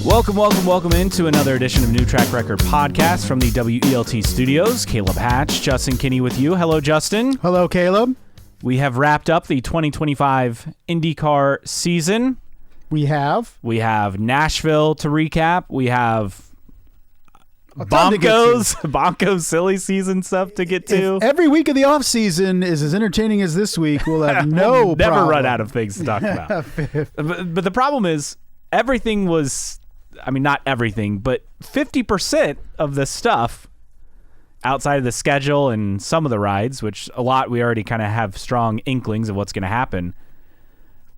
Welcome into another edition of New Track Record Podcast from the WELT Studios. Caleb Hatch, Justin Kinney with you. Hello, Justin. Hello, Caleb. We have wrapped up the 2025 IndyCar season. We have Nashville to recap. We have Bonko's silly season stuff to get to. If every week of the off season is as entertaining as this week, we'll have we'll never problem. run out of things to talk about. but the problem is everything was, I mean, not everything, but 50% of the stuff outside of the schedule and some of the rides, which a lot we already kind of have strong inklings of what's going to happen.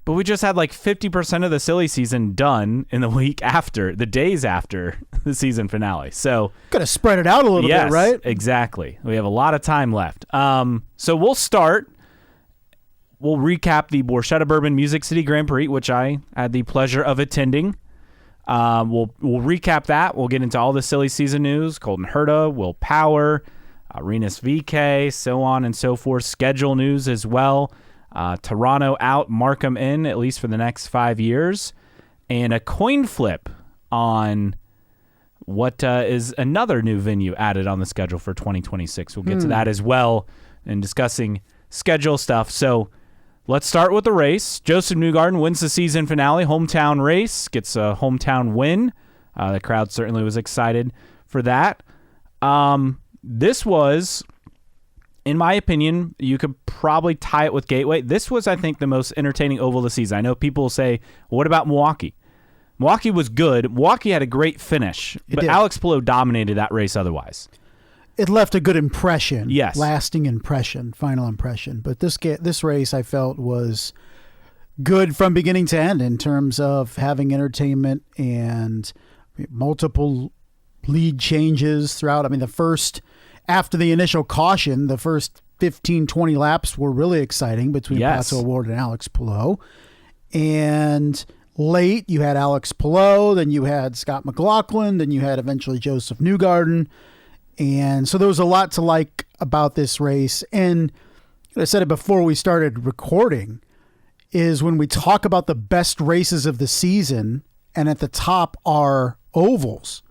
But we just had like 50% of the silly season done in the week after, the days after the season finale. So got to spread it out a little bit, right? Exactly. We have a lot of time left. So we'll start. We'll recap the Borchetta Bourbon Music City Grand Prix, which I had the pleasure of attending. We'll recap that. We'll get into all the silly season news. Colton Herta, Will Power, Rinus VeeKay, so on and so forth. Schedule news as well. Toronto out, Markham in, at least for the next 5 years. And a coin flip on what is another new venue added on the schedule for 2026. We'll get to that as well and discussing schedule stuff. So let's start with the race. Josef Newgarden wins the season finale, hometown race, gets a hometown win. The crowd certainly was excited for that. This was, in my opinion, you could probably tie it with Gateway. This was, I think, the most entertaining oval of the season. I know people will say, well, what about Milwaukee? Milwaukee was good. Milwaukee had a great finish, but Alex Palou dominated that race otherwise. It left a good impression. Yes. Lasting impression, final impression. But this race I felt was good from beginning to end in terms of having entertainment and multiple lead changes throughout. I mean, after the initial caution, the first 15, 20 laps were really exciting between Pato O'Ward and Alex Palou. And late, you had Alex Palou, then you had Scott McLaughlin, then you had eventually Josef Newgarden. And so there was a lot to like about this race. And I said it before we started recording, is when we talk about the best races of the season, and at the top are ovals.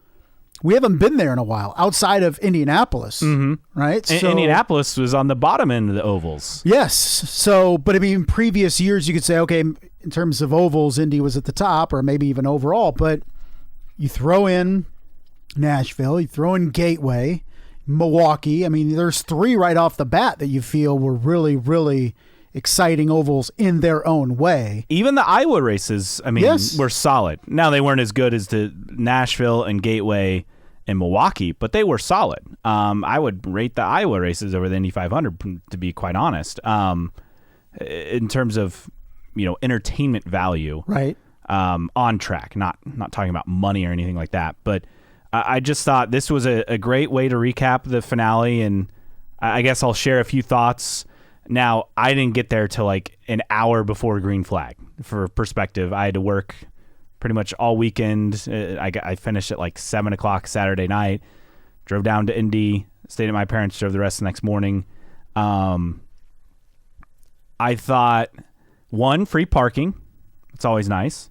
We haven't been there in a while, outside of Indianapolis, right? So, Indianapolis was on the bottom end of the ovals. Yes. So, but I mean, previous years you could say, okay, in terms of ovals, Indy was at the top, or maybe even overall. But you throw in Nashville, you throw in Gateway, Milwaukee. I mean, there's three right off the bat that you feel were really, really exciting ovals in their own way. Even the Iowa races, I mean, were solid. Now, they weren't as good as the Nashville and Gateway and Milwaukee, but they were solid. I would rate the Iowa races over the Indy 500, to be quite honest, in terms of, entertainment value. Right. On track, not talking about money or anything like that, but I just thought this was a great way to recap the finale, and I guess I'll share a few thoughts. Now, I didn't get there till like an hour before green flag. For perspective, I had to work pretty much all weekend. I finished at like 7 o'clock Saturday night, drove down to Indy, stayed at my parents', drove the rest the next morning. I thought, one, free parking. It's always nice.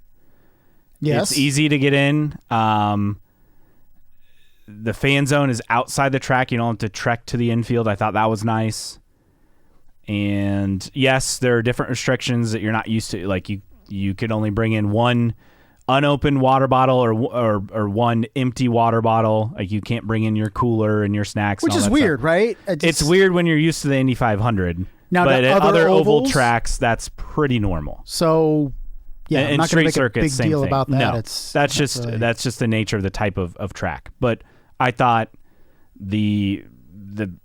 Yes. It's easy to get in. The fan zone is outside the track. You don't have to trek to the infield. I thought that was nice. And yes, there are different restrictions that you're not used to. Like you could only bring in one unopened water bottle or one empty water bottle. Like you can't bring in your cooler and your snacks. Which is weird, stuff. Right? It's weird when you're used to the Indy 500. Now, but at other oval ovals, tracks, that's pretty normal. So, yeah, I'm not going to make circuits, a big deal thing. about that. No, that's just the nature of the type of track. But I thought the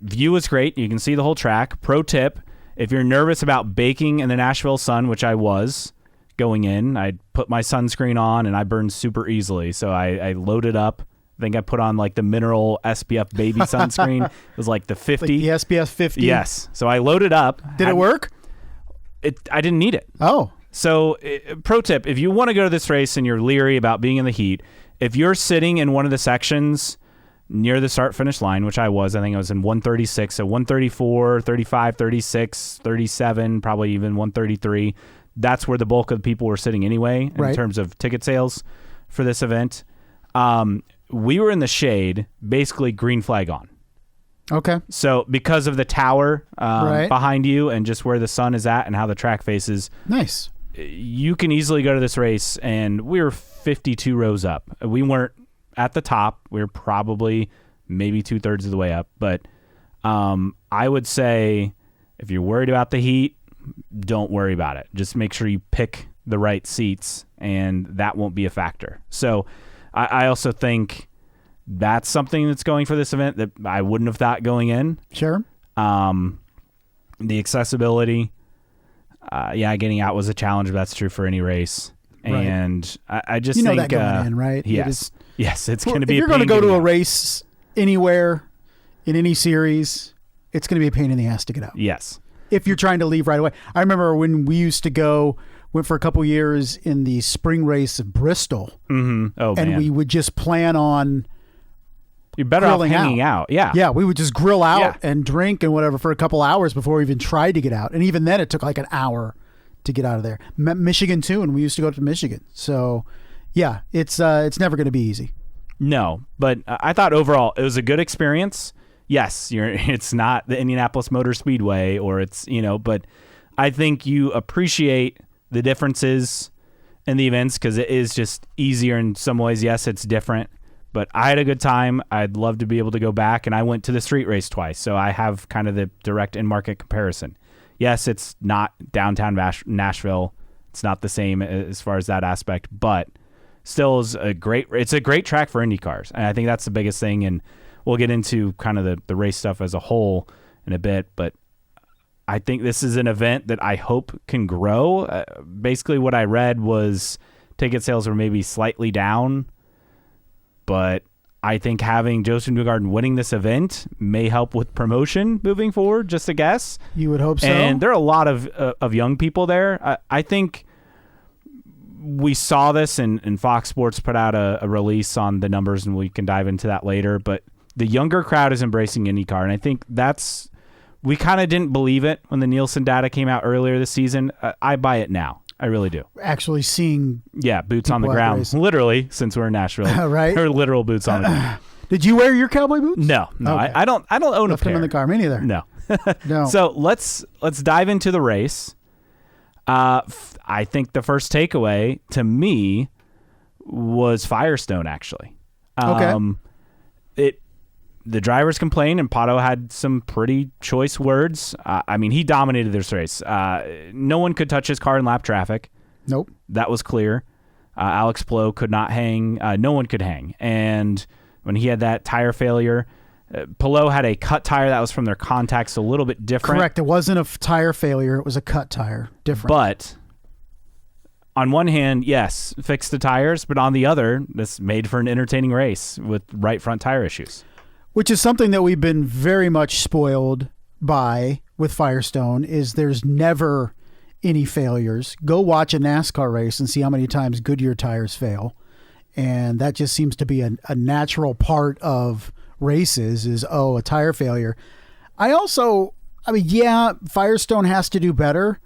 view was great. You can see the whole track. Pro tip: if you're nervous about baking in the Nashville sun, which I was going in, I put my sunscreen on and I burned super easily. So I loaded up. I think I put on like the mineral SPF baby sunscreen. It was like the 50. Like the SPF 50? Yes. So I loaded up. Did it work? I didn't need it. Oh. So pro tip, if you want to go to this race and you're leery about being in the heat, if you're sitting in one of the sections near the start finish line, which I was. I think I was in 136, so 134, 35, 36, 37, probably even 133. That's where the bulk of the people were sitting anyway in terms of ticket sales for this event. We were in the shade, basically green flag on. Okay. So because of the tower behind you and just where the sun is at and how the track faces, nice. You can easily go to this race, and we were 52 rows up. We weren't at the top. We were probably maybe 2/3 of the way up. But I would say if you're worried about the heat, don't worry about it. Just make sure you pick the right seats, and that won't be a factor. So I also think that's something that's going for this event that I wouldn't have thought going in. Sure. The accessibility, getting out was a challenge, but that's true for any race. Right. And I just think that going in, right? Yes, it's going to be. If you're going to go to a race anywhere in any series, it's going to be a pain in the ass to get out. Yes. If you're trying to leave right away. I remember when we used to went for a couple years in the spring race of Bristol. Mm-hmm. Oh, and man. we would just plan on you're better off hanging out. Yeah. Yeah, we would just grill out and drink and whatever for a couple hours before we even tried to get out. And even then it took like an hour to get out of there. Michigan too, and we used to go to Michigan. So, yeah, it's never going to be easy. No, but I thought overall it was a good experience. Yes, it's not the Indianapolis Motor Speedway or it's, but I think you appreciate the differences in the events because it is just easier in some ways. Yes, it's different, but I had a good time. I'd love to be able to go back, and I went to the street race twice, so I have kind of the direct in-market comparison. Yes, it's not downtown Nashville. It's not the same as far as that aspect, but still is it's a great track for Indy cars, and I think that's the biggest thing, and we'll get into kind of the race stuff as a whole in a bit, but I think this is an event that I hope can grow. Basically, what I read was ticket sales were maybe slightly down, but I think having Josef Newgarden winning this event may help with promotion moving forward, just a guess. You would hope so. And there are a lot of young people there. I think we saw this, and Fox Sports put out a release on the numbers, and we can dive into that later, but the younger crowd is embracing IndyCar, and I think we kind of didn't believe it when the Nielsen data came out earlier this season. I buy it now. I really do. Actually seeing boots on the ground, literally, since we're in Nashville. Right? Or literal boots on the ground. Did you wear your cowboy boots? No. Okay. I don't own Left a pair. them in the car. Me neither. No. No. So let's dive into the race. I think the first takeaway to me was Firestone, actually. Okay. The drivers complained, and Pato had some pretty choice words. He dominated this race. No one could touch his car in lap traffic. Nope. That was clear. Alex Palou could not hang. No one could hang. And when he had that tire failure, Palou had a cut tire that was from their contacts, a little bit different. Correct. It wasn't a tire failure. It was a cut tire. Different. But on one hand, yes, fix the tires. But on the other, this made for an entertaining race with right front tire issues. Which is something that we've been very much spoiled by with Firestone, is there's never any failures. Go watch a NASCAR race and see how many times Goodyear tires fail. And that just seems to be a natural part of races is, a tire failure. Firestone has to do better,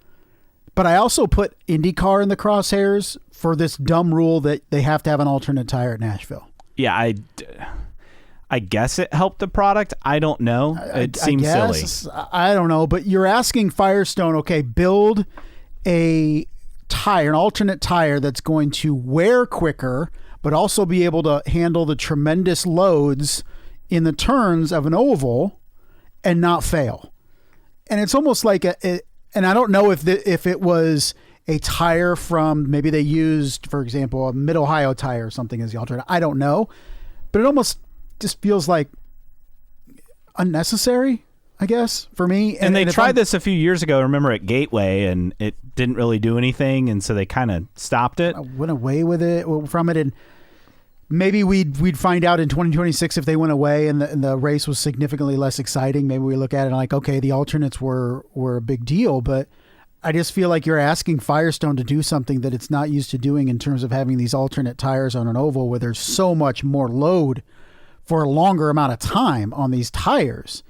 but I also put IndyCar in the crosshairs for this dumb rule that they have to have an alternate tire at Nashville. Yeah, I guess it helped the product. I don't know. It seems silly. I don't know, but you're asking Firestone, okay, build a tire, an alternate tire that's going to wear quicker, but also be able to handle the tremendous loads in the turns of an oval and not fail. And it's almost like and I don't know if it was a tire from, maybe they used, for example, a Mid-Ohio tire or something as the alternate. I don't know, but it almost just feels like unnecessary, I guess, for me. And they tried this a few years ago, remember, at Gateway, and it didn't really do anything, and so they kind of stopped it. I went away from it, and maybe we'd find out in 2026 if they went away and the race was significantly less exciting. Maybe we look at it and like, okay, the alternates were a big deal, but I just feel like you're asking Firestone to do something that it's not used to doing in terms of having these alternate tires on an oval where there's so much more load for a longer amount of time on these tires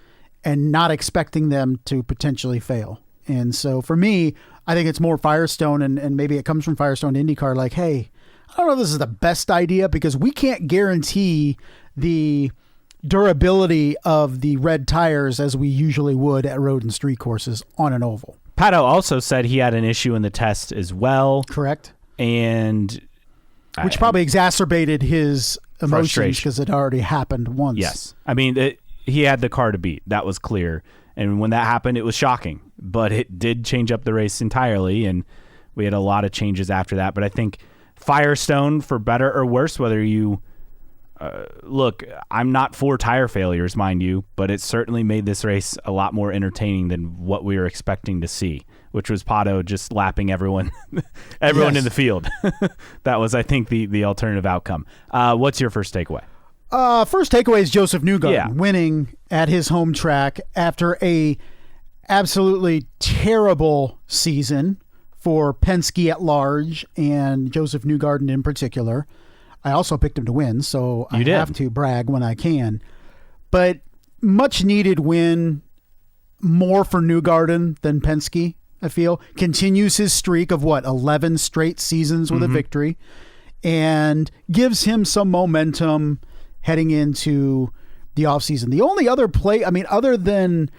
and not expecting them to potentially fail. And so for me, I think it's more Firestone, and maybe it comes from Firestone to IndyCar, like, hey, I don't know if this is the best idea because we can't guarantee the durability of the red tires as we usually would at road and street courses on an oval. Pato also said he had an issue in the test as well. Correct. And which probably exacerbated his emotions because it already happened once. Yes. I mean, he had the car to beat. That was clear. And when that happened, it was shocking. But it did change up the race entirely, and we had a lot of changes after that. But I think Firestone, for better or worse, whether you look, I'm not for tire failures, mind you, but it certainly made this race a lot more entertaining than what we were expecting to see, which was Pato just lapping everyone Yes. in the field. That was, I think, the alternative outcome. What's your first takeaway? First takeaway is Josef Newgarden winning at his home track after a absolutely terrible season for Penske at large and Josef Newgarden in particular. I also picked him to win, so I have to brag when I can. But much needed win, more for Newgarden than Penske, I feel. Continues his streak of 11 straight seasons with a victory, and gives him some momentum heading into the offseason. The only other other than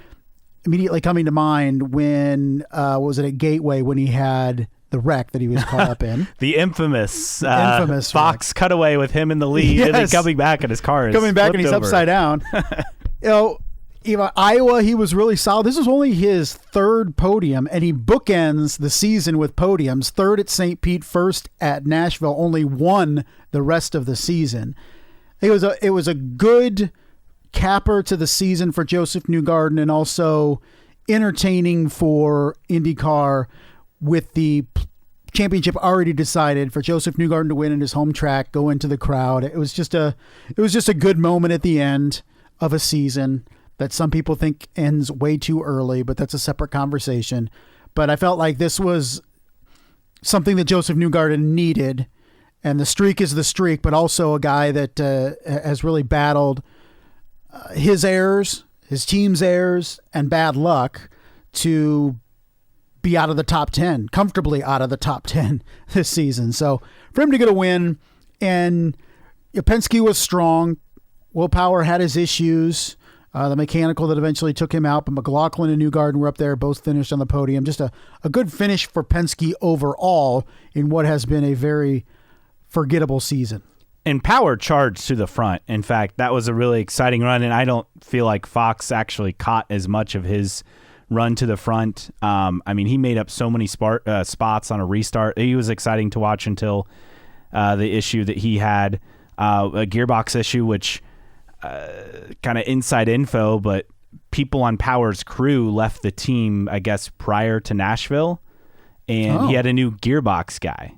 immediately coming to mind when, was it at Gateway when he had the wreck that he was caught up in? The infamous Fox wreck. cutaway with him in the lead and then coming back and his car is coming back and he's over. upside down. Iowa, he was really solid. This was only his third podium, and he bookends the season with podiums. Third at St. Pete, first at Nashville, only won the rest of the season. It was a good capper to the season for Josef Newgarden, and also entertaining for IndyCar with the championship already decided, for Josef Newgarden to win in his home track, go into the crowd. It was just a good moment at the end of a season that some people think ends way too early, but that's a separate conversation. But I felt like this was something that Josef Newgarden needed, and the streak is the streak, but also a guy that has really battled his errors, his team's errors, and bad luck to be out of the top 10, comfortably out of the top 10 this season. So for him to get a win, and Penske was strong. Will Power had his issues, the mechanical that eventually took him out, but McLaughlin and Newgarden were up there, both finished on the podium. Just a good finish for Penske overall in what has been a very forgettable season. And Power charged to the front. In fact, that was a really exciting run, and I don't feel like Fox actually caught as much of his run to the front. I mean, he made up so many spots on a restart. He was exciting to watch until the issue that he had, a gearbox issue, which kind of inside info, but people on Power's crew left the team, I guess, prior to Nashville, and he had a new gearbox guy,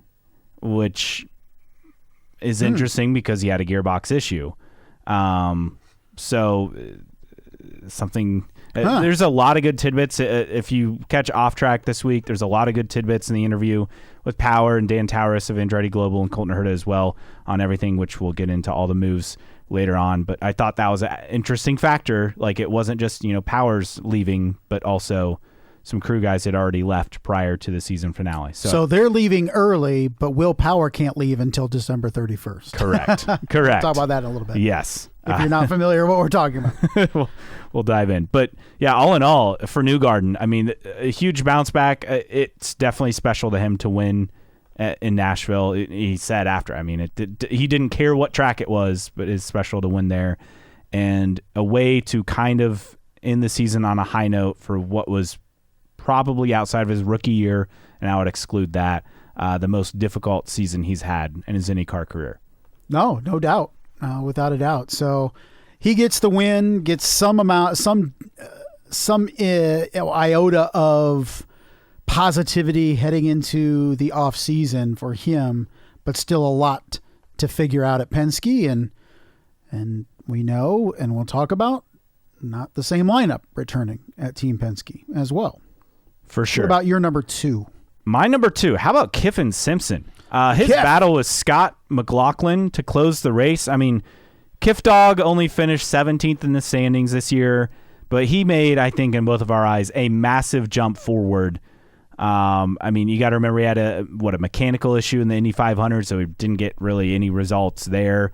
which is interesting because he had a gearbox issue. So something... There's a lot of good tidbits. If you catch Off Track this week, there's a lot of good tidbits in the interview with Power and Dan Tauris of Andretti Global and Colton Herta as well on everything, which we'll get into all the moves later on. But I thought that was an interesting factor. Like, it wasn't just, Power's leaving, but also some crew guys had already left prior to the season finale. So they're leaving early, but Will Power can't leave until December 31st. Correct. We'll talk about that in a little bit. Yes. If you're not familiar with what we're talking about. We'll dive in. But yeah, all in all, for Newgarden, I mean, a huge bounce back. It's definitely special to him to win in Nashville. He said after, I mean, he didn't care what track it was, but it's special to win there. And a way to kind of end the season on a high note for what was probably outside of his rookie year, and I would exclude that, the most difficult season he's had in his IndyCar career. No doubt. Without a doubt. So he gets the win, gets some iota of positivity heading into the off season for him, but still a lot to figure out at Penske. And we know, and we'll talk about, not the same lineup returning at Team Penske as well. For sure. What about your number two? My number two, how about Kiffin Simpson? His battle with Scott McLaughlin to close the race. I mean, Kiff Dog only finished 17th in the standings this year, but he made, I think, in both of our eyes, a massive jump forward. I mean, you got to remember he had a mechanical issue in the Indy 500, so he didn't get really any results there.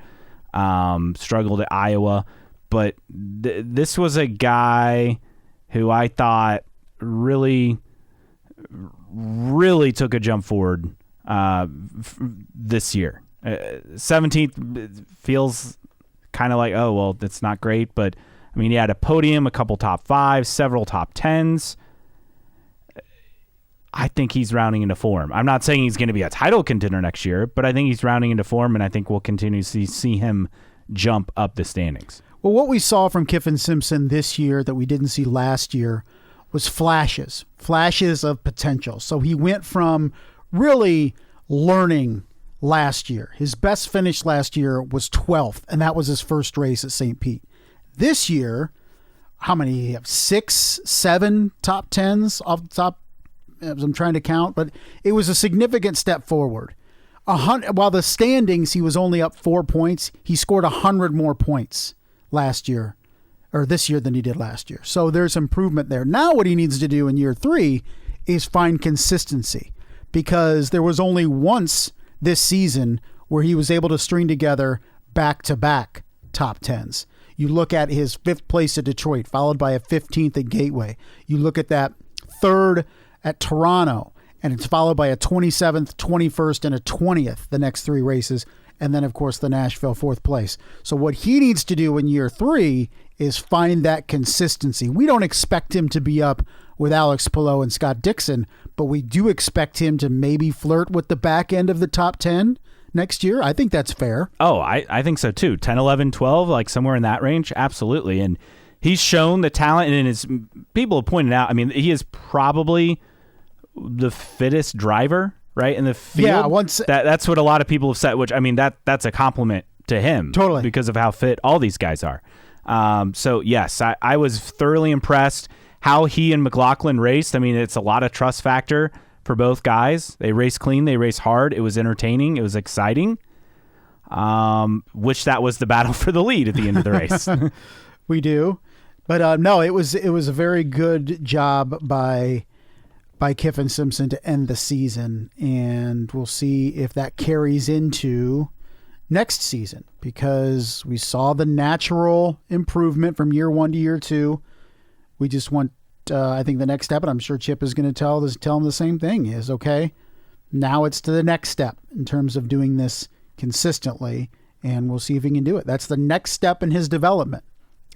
Struggled at Iowa, but this was a guy who I thought really took a jump forward this year. 17th feels kind of like, oh, well, that's not great, but I mean, he had a podium, a couple top fives, several top tens. I think he's rounding into form. I'm not saying he's going to be a title contender next year, but I think he's rounding into form, and I think we'll continue to see him jump up the standings. Well, what we saw from Kyffin Simpson this year that we didn't see last year was flashes of potential. So he went from really learning last year. His best finish last year was 12th, and that was his first race at St. Pete. This year, how many? You have 6, 7 top 10s off the top, as I'm trying to count, but it was a significant step forward. While the standings, he was only up 4 points. He scored 100 more points last year, or this year, than he did last year. So there's improvement there. Now what he needs to do in year 3 is find consistency, because there was only once this season where he was able to string together back-to-back top 10s. You look at his 5th place at Detroit, followed by a 15th at Gateway. You look at that 3rd at Toronto, and it's followed by a 27th, 21st, and a 20th the next 3 races, and then, of course, the Nashville 4th place. So what he needs to do in year 3 is find that consistency. We don't expect him to be up with Alex Palou and Scott Dixon, but we do expect him to maybe flirt with the back end of the top 10 next year. I think that's fair. Oh, I think so too. 10, 11, 12, like somewhere in that range. Absolutely. And he's shown the talent, and his people have pointed out, I mean, he is probably the fittest driver, right, in the field. Yeah, that's what a lot of people have said, which, I mean, that's a compliment to him. Totally. Because of how fit all these guys are. So, yes, I was thoroughly impressed how he and McLaughlin raced. I mean, it's a lot of trust factor for both guys. They race clean. They race hard. It was entertaining. It was exciting. Wish that was the battle for the lead at the end of the race. We do. But no, it was a very good job by Kyffin Simpson to end the season, and we'll see if that carries into next season, because we saw the natural improvement from year 1 to year 2. We just want, I think the next step, and I'm sure Chip is going to tell him the same thing, is, okay, now it's to the next step in terms of doing this consistently, and we'll see if he can do it. That's the next step in his development,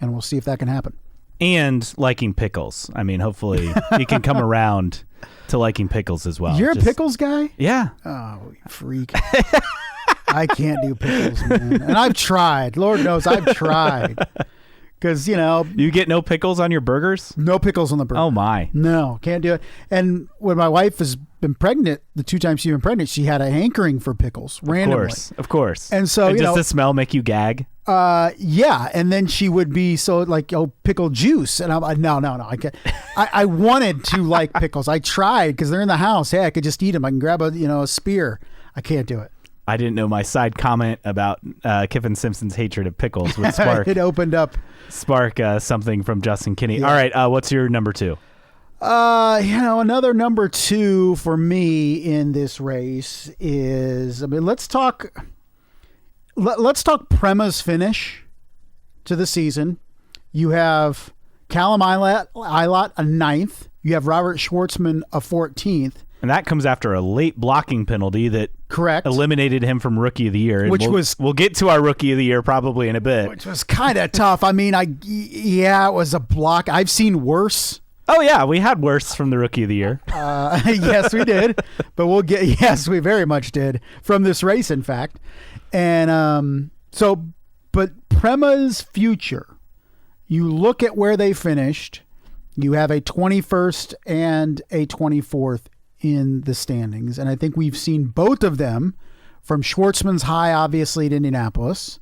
and we'll see if that can happen. And liking pickles. I mean, hopefully he can come around to liking pickles as well. You're a pickles guy? Yeah. Oh, you freak. I can't do pickles, man. And I've tried. Lord knows I've tried. Because, You get no pickles on your burgers? No pickles on the burger. Oh, my. No, can't do it. And when my wife has been pregnant, the 2 times she's been pregnant, she had a hankering for pickles randomly. Of course. And so, does the smell make you gag? Yeah. And then she would be so like, oh, pickle juice. And I'm like, no, I can't. I wanted to like pickles. I tried because they're in the house. Hey, I could just eat them. I can grab a spear. I can't do it. I didn't know my side comment about Kyffin Simpson's hatred of pickles would spark. It opened up. Spark something from Justin Kinney. Yeah. All right. What's your number 2? Another number 2 for me in this race is, I mean, let's talk Prema's finish to the season. You have Callum Ilott a 9th. You have Robert Schwartzman a 14th. And that comes after a late blocking penalty that eliminated him from Rookie of the Year. And we'll get to our Rookie of the Year probably in a bit. Which was kind of tough. I mean, it was a block. I've seen worse. Oh, yeah. We had worse from the Rookie of the Year. Yes, we did. But yes, we very much did from this race, in fact. And but Prema's future, you look at where they finished, you have a 21st and a 24th in the standings. And I think we've seen both of them, from Schwartzman's high, obviously, at Indianapolis,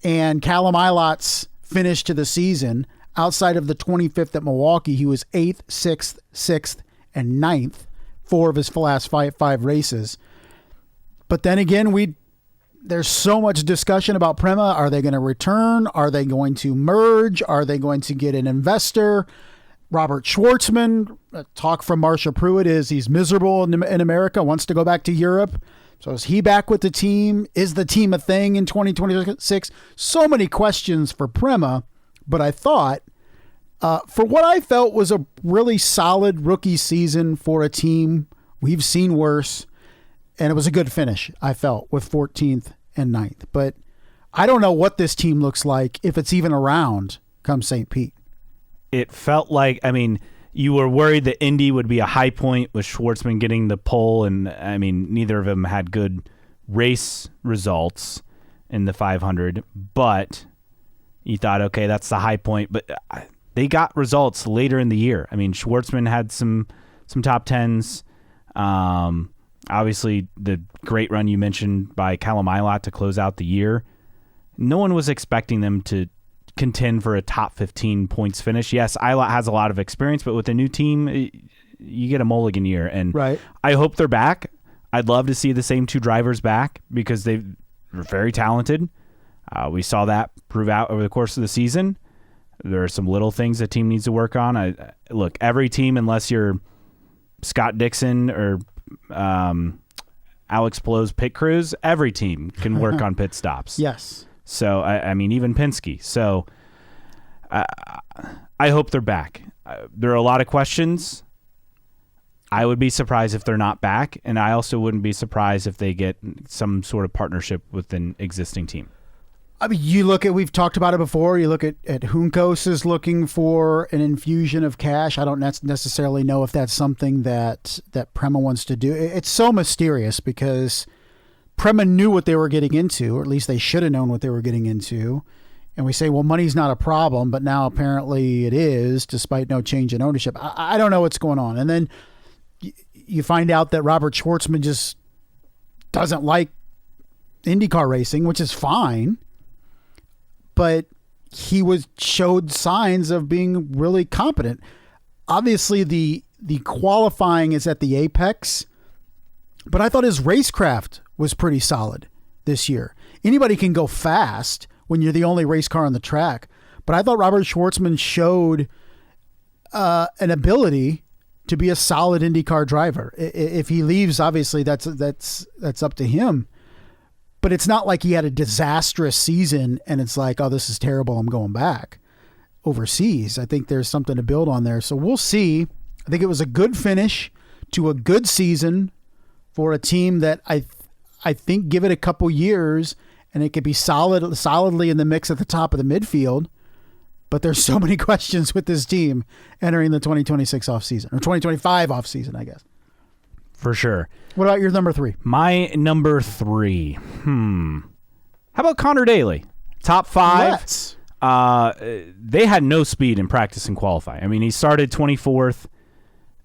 and Callum Ilott's finish to the season. Outside of the 25th at Milwaukee, he was 8th, 6th, and 9th, 4 of his last five races. But then again, There's so much discussion about Prima. Are they going to return? Are they going to merge? Are they going to get an investor? Robert Schwartzman, talk from Marsha Pruitt is he's miserable in America, wants to go back to Europe. So is he back with the team? Is the team a thing in 2026? So many questions for Prima, but I thought for what I felt was a really solid rookie season for a team we've seen worse, and it was a good finish, I felt, with 14th and 9th. But I don't know what this team looks like, if it's even around come St. Pete. It felt like, I mean, you were worried that Indy would be a high point with Schwartzman getting the pole, and I mean, neither of them had good race results in the 500, but you thought, okay, that's the high point, but they got results later in the year. I mean, Schwartzman had some top tens. Obviously, the great run you mentioned by Callum Ilott to close out the year. No one was expecting them to contend for a top 15 points finish. Yes, Ilott has a lot of experience, but with a new team, you get a mulligan year. And right. I hope they're back. I'd love to see the same two drivers back because they're very talented. We saw that prove out over the course of the season. There are some little things the team needs to work on. Look, every team, unless you're Scott Dixon or Alex Palou's pit crews, every team can work on pit stops. Yes. So, I mean, even Penske. So, I hope they're back. There are a lot of questions. I would be surprised if they're not back, and I also wouldn't be surprised if they get some sort of partnership with an existing team. I mean, you look at, we've talked about it before, you look at Juncos is looking for an infusion of cash. I don't necessarily know if that's something that Prema wants to do. It's so mysterious because Prema knew what they were getting into, or at least they should have known what they were getting into. And we say, well, money's not a problem, but now apparently it is, despite no change in ownership. I don't know what's going on. And then you find out that Robert Schwartzman just doesn't like IndyCar racing, which is fine. But he showed signs of being really competent. Obviously, the qualifying is at the apex, but I thought his racecraft was pretty solid this year. Anybody can go fast when you're the only race car on the track, but I thought Robert Schwartzman showed an ability to be a solid IndyCar driver. If he leaves, obviously that's up to him. But it's not like he had a disastrous season and it's like, oh, this is terrible, I'm going back overseas. I think there's something to build on there. So we'll see. I think it was a good finish to a good season for a team that I think give it a couple years and it could be solidly in the mix at the top of the midfield. But there's so many questions with this team entering the 2026 offseason, or 2025 offseason, I guess. For sure. What about your number 3? My number 3. How about Connor Daly? Top 5. Let's. They had no speed in practice and qualifying. I mean, he started 24th.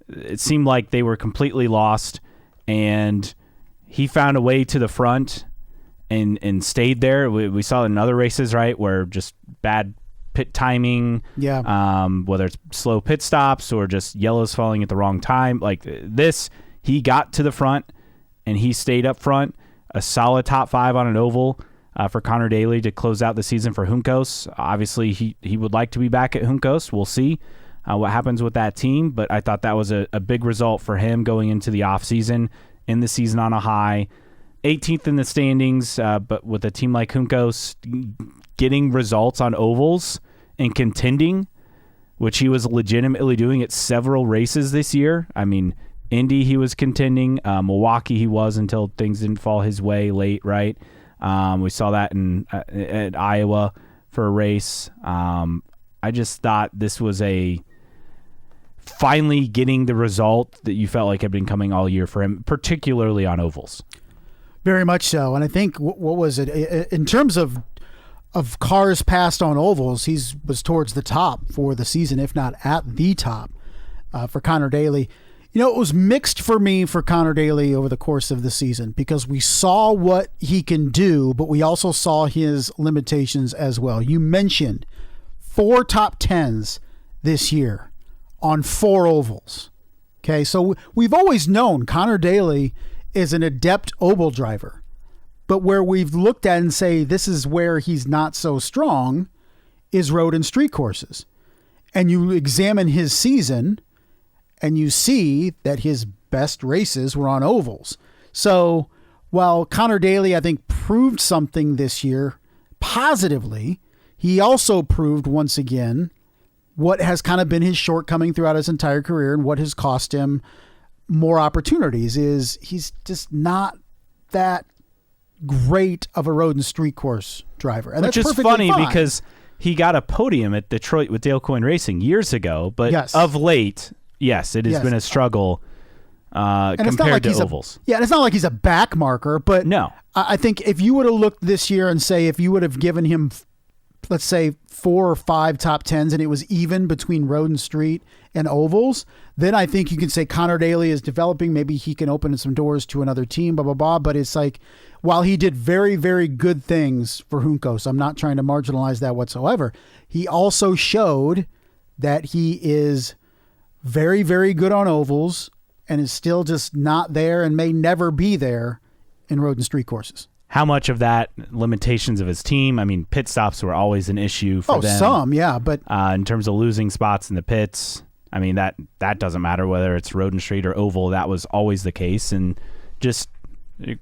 It seemed like they were completely lost, and he found a way to the front and stayed there. We saw in other races, right, where just bad pit timing, whether it's slow pit stops or just yellows falling at the wrong time. Like this, he got to the front and he stayed up front. A solid top 5 on an oval for Connor Daly to close out the season for Juncos. Obviously, he would like to be back at Juncos. We'll see what happens with that team, but I thought that was a big result for him going into the offseason, in the season on a high. 18th in the standings, but with a team like Juncos getting results on ovals and contending, which he was legitimately doing at several races this year. I mean, Indy, he was contending. Milwaukee, he was until things didn't fall his way late, right? We saw that at Iowa for a race. I just thought this was finally getting the result that you felt like had been coming all year for him, particularly on ovals. Very much so. And I think, what was it? In terms of cars passed on ovals, he was towards the top for the season, if not at the top for Connor Daly. You know, it was mixed for me for Connor Daly over the course of the season because we saw what he can do, but we also saw his limitations as well. You mentioned 4 top 10s this year on 4 ovals. Okay, so we've always known Connor Daly is an adept oval driver, But where we've looked at and say this is where he's not so strong is road and street courses. And you examine his season and you see that his best races were on ovals. So while Connor Daly, I think, proved something this year positively, he also proved once again what has kind of been his shortcoming throughout his entire career and what has cost him more opportunities is he's just not that great of a road and street course driver. And which is funny because he got a podium at Detroit with Dale Coyne Racing years ago, but of late, yes, it has been a struggle compared to ovals. And it's not like he's a back marker, but no. I think if you would have looked this year and say if you would have given him, let's say, 4 or 5 top 10s and it was even between road and street and ovals, then I think you can say Connor Daly is developing. Maybe he can open some doors to another team, blah, blah, blah. But it's like, while he did very, very good things for Juncos, I'm not trying to marginalize that whatsoever. He also showed that he is very, very good on ovals and is still just not there and may never be there in road and street courses. How much of that limitations of his team? I mean, pit stops were always an issue for them. Some, yeah, but in terms of losing spots in the pits, I mean that doesn't matter whether it's road and street or oval. That was always the case, and just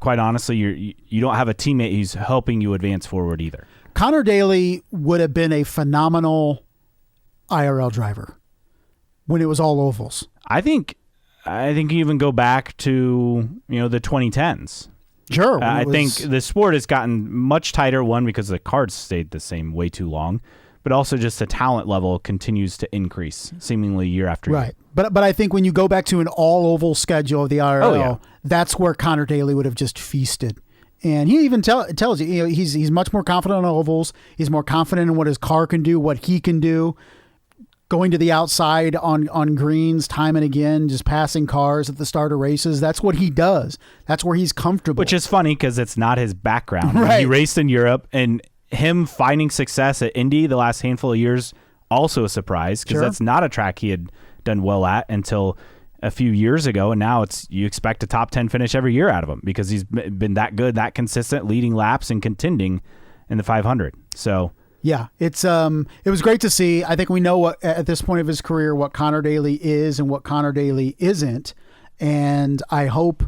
quite honestly, you don't have a teammate who's helping you advance forward either. Connor Daly would have been a phenomenal IRL driver when it was all ovals. I think you even go back to the 2010s. Sure. I think the sport has gotten much tighter, one, because the cards stayed the same way too long, but also just the talent level continues to increase seemingly year after year. Right. But I think when you go back to an all-oval schedule of the IRL, that's where Connor Daly would have just feasted. And he even tells you, he's much more confident on ovals. He's more confident in what his car can do, what he can do. Going to the outside on greens time and again, just passing cars at the start of races. That's what he does. That's where he's comfortable. Which is funny because it's not his background. Right. He raced in Europe, and him finding success at Indy the last handful of years, also a surprise because that's not a track he had done well at until a few years ago. And now you expect a top 10 finish every year out of him because he's been that good, that consistent, leading laps and contending in the 500. So... yeah, it was great to see. I think we know what at this point of his career what Connor Daly is and what Connor Daly isn't, and I hope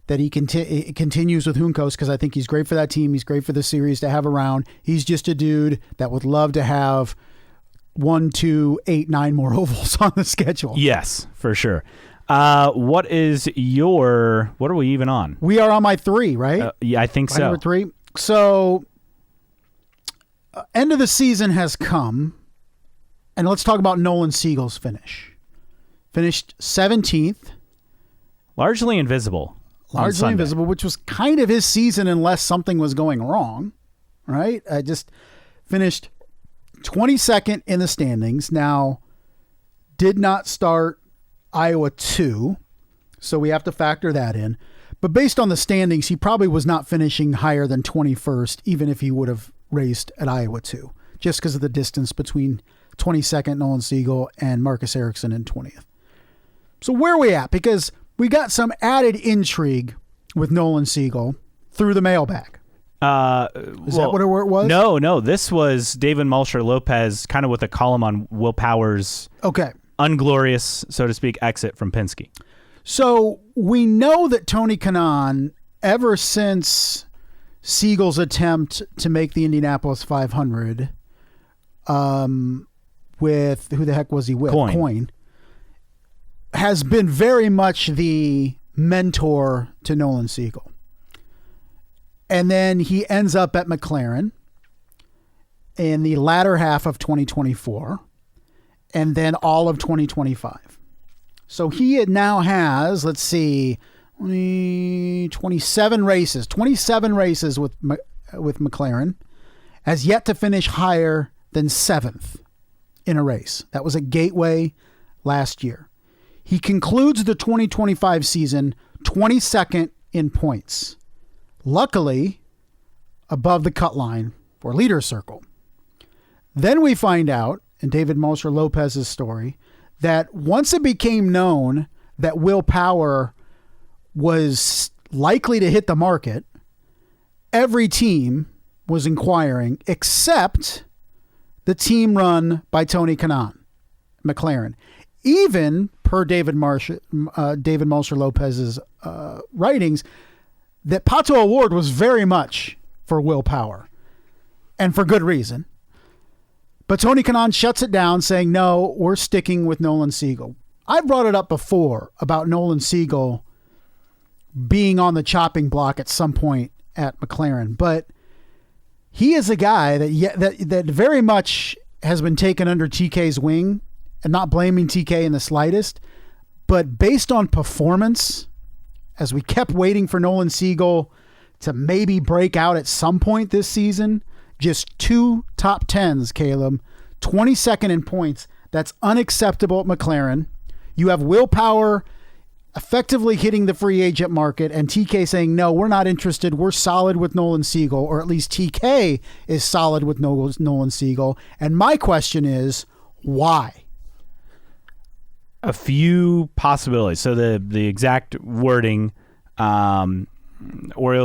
that he continues with Juncos because I think he's great for that team. He's great for the series to have around. He's just a dude that would love to have 1, 2, 8, 9 more ovals on the schedule. Yes, for sure. What are we even on? We are on my 3, right? Yeah, I think so. Number 3. So. End of the season has come, and let's talk about Nolan Siegel's finish. Finished 17th. Largely invisible. Largely invisible, which was kind of his season unless something was going wrong, right? I just finished 22nd in the standings. Now, did not start Iowa 2, so we have to factor that in. But based on the standings, he probably was not finishing higher than 21st, even if he would have raced at Iowa 2, just because of the distance between 22nd Nolan Siegel and Marcus Ericsson in 20th. So where are we at? Because we got some added intrigue with Nolan Siegel through the mailbag. Is that what it was? No. This was David Mulcher Lopez kind of with a column on Will Power's unglorious, so to speak, exit from Penske. So we know that Tony Kanaan, ever since Siegel's attempt to make the Indianapolis 500 with, who the heck was he with? Coyne. Has been very much the mentor to Nolan Siegel. And then he ends up at McLaren in the latter half of 2024 and then all of 2025. So he now has, let's see, 27 races with McLaren, has yet to finish higher than 7th in a race. That was at Gateway last year. He concludes the 2025 season 22nd in points. Luckily, above the cut line for leader circle. Then we find out, in David Mulcher Lopez's story, that once it became known that Will Power was likely to hit the market every team was inquiring except the team run by Tony Kanaan, McLaren. Even per David Malsher Lopez's writings, that Pato O'Ward was very much for Will Power, and for good reason. But Tony Kanaan shuts it down, saying, no, we're sticking with Nolan Siegel. I've brought it up before about Nolan Siegel being on the chopping block at some point at McLaren, but he is a guy that very much has been taken under TK's wing, and not blaming TK in the slightest, but based on performance, as we kept waiting for Nolan Siegel to maybe break out at some point this season, just 2 top 10s, Caleb, 22nd in points. That's unacceptable at McLaren. You have Will Power effectively hitting the free agent market, and TK saying, no, we're not interested. We're solid with Nolan Siegel, or at least TK is solid with Nolan Siegel. And my question is, why? A few possibilities. So the exact wording, Oriol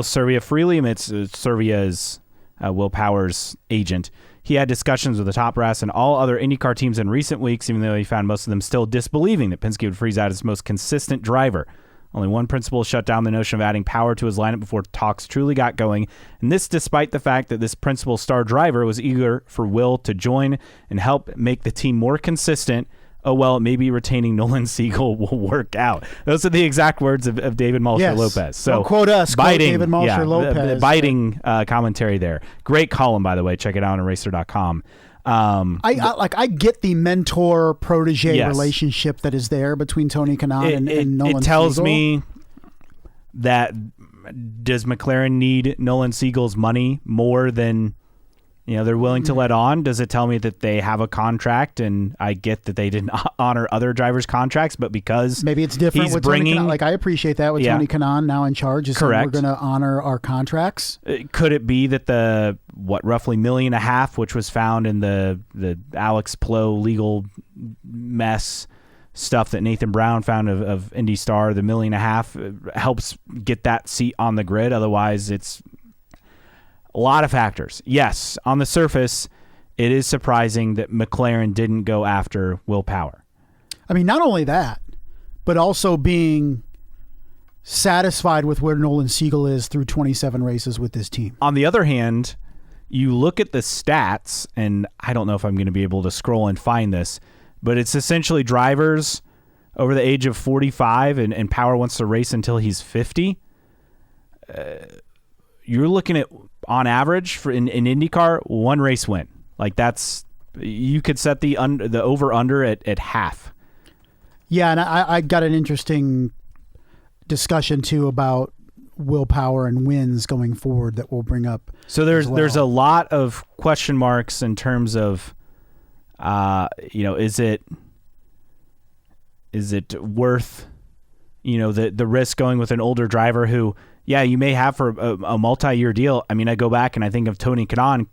Servia freely admits Servia is Will Power's agent. He had discussions with the top brass and all other IndyCar teams in recent weeks, even though he found most of them still disbelieving that Penske would freeze out his most consistent driver. Only one principal shut down the notion of adding Power to his lineup before talks truly got going, and this despite the fact that this principal star driver was eager for Will to join and help make the team more consistent. Oh, well, maybe retaining Nolan Siegel will work out. Those are the exact words of David Malsher Lopez. So don't quote us, biting, quote David Malsher Lopez. Biting commentary there. Great column, by the way. Check it out on Racer.com. I get the mentor-protege relationship that is there between Tony Kanaan and Nolan Siegel. It tells me that does McLaren need Nolan Siegel's money more than they're willing to let on? Does it tell me that they have a contract? And I get that they didn't honor other drivers' contracts, but because maybe it's different he's with bringing, Tony Kanaan. Like, I appreciate that with Tony Kanaan now in charge. Is correct. We're going to honor our contracts. Could it be that the roughly $1.5 million, which was found in the Alex Plow legal mess stuff that Nathan Brown found of Indy Star, the $1.5 million helps get that seat on the grid? Otherwise, it's a lot of factors. Yes, on the surface, it is surprising that McLaren didn't go after Will Power. I mean, not only that, but also being satisfied with where Nolan Siegel is through 27 races with this team. On the other hand, you look at the stats, and I don't know if I'm going to be able to scroll and find this, but it's essentially drivers over the age of 45, and Power wants to race until he's 50. You're looking at, on average, for in IndyCar, 1 race win. Like, that's, you could set the over-under at half. Yeah, and I got an interesting discussion, too, about Will Power and wins going forward that we'll bring up. So there's a lot of question marks in terms of, is it worth, the risk going with an older driver who, you may have for a multi-year deal. I mean, I go back and I think of Tony Kanaan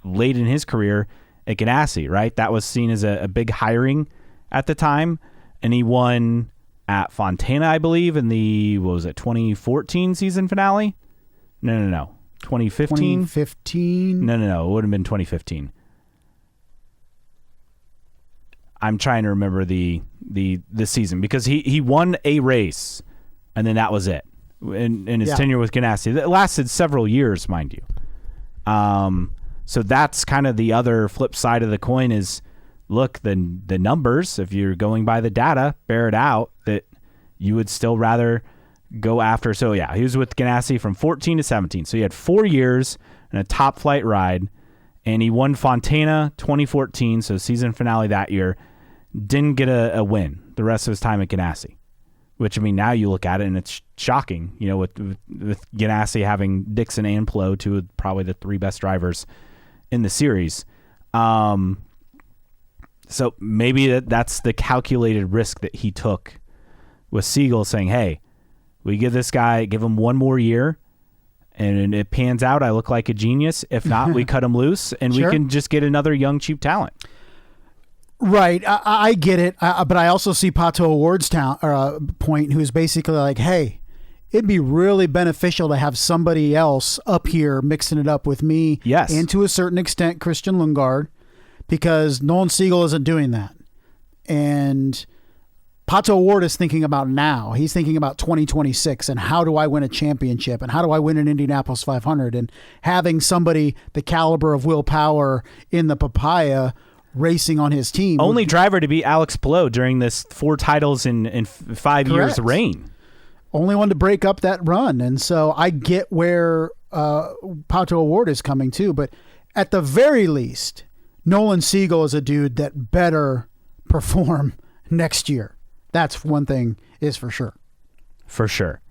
late in his career at Ganassi, right? That was seen as a big hiring at the time, and he won at Fontana, I believe, in the 2014 season finale? No. 2015? 2015? No. It would have been 2015. I'm trying to remember the season because he won a race, and then that was it. In his tenure with Ganassi. That lasted several years, mind you. So that's kind of the other flip side of the coin is, look, the numbers, if you're going by the data, bear it out, that you would still rather go after. So, he was with Ganassi from 14 to 17. So he had 4 years and a top flight ride, and he won Fontana 2014, so season finale that year. Didn't get a win the rest of his time at Ganassi. Which, I mean, now you look at it and it's shocking, with Ganassi having Dixon and Plow, two of probably the 3 best drivers in the series. So maybe that's the calculated risk that he took with Siegel, saying, hey, we give him 1 more year, and it pans out, I look like a genius. If not, we cut him loose, and we can just get another young, cheap talent. Right, I get it, but I also see Pato O'Ward's point, who's basically like, hey, it'd be really beneficial to have somebody else up here mixing it up with me. Yes. And to a certain extent, Christian Lundgaard, because Nolan Siegel isn't doing that. And Pato O'Ward is thinking about now. He's thinking about 2026 and how do I win a championship and how do I win an Indianapolis 500, and having somebody the caliber of Will Power in the papaya racing on his team. Only driver to beat Alex Palou during this 4 titles in 5 years reign. Only one to break up that run. And so I get where Pato O'Ward is coming to, but at the very least, Nolan Siegel is a dude that better perform next year. That's one thing is for sure. For sure.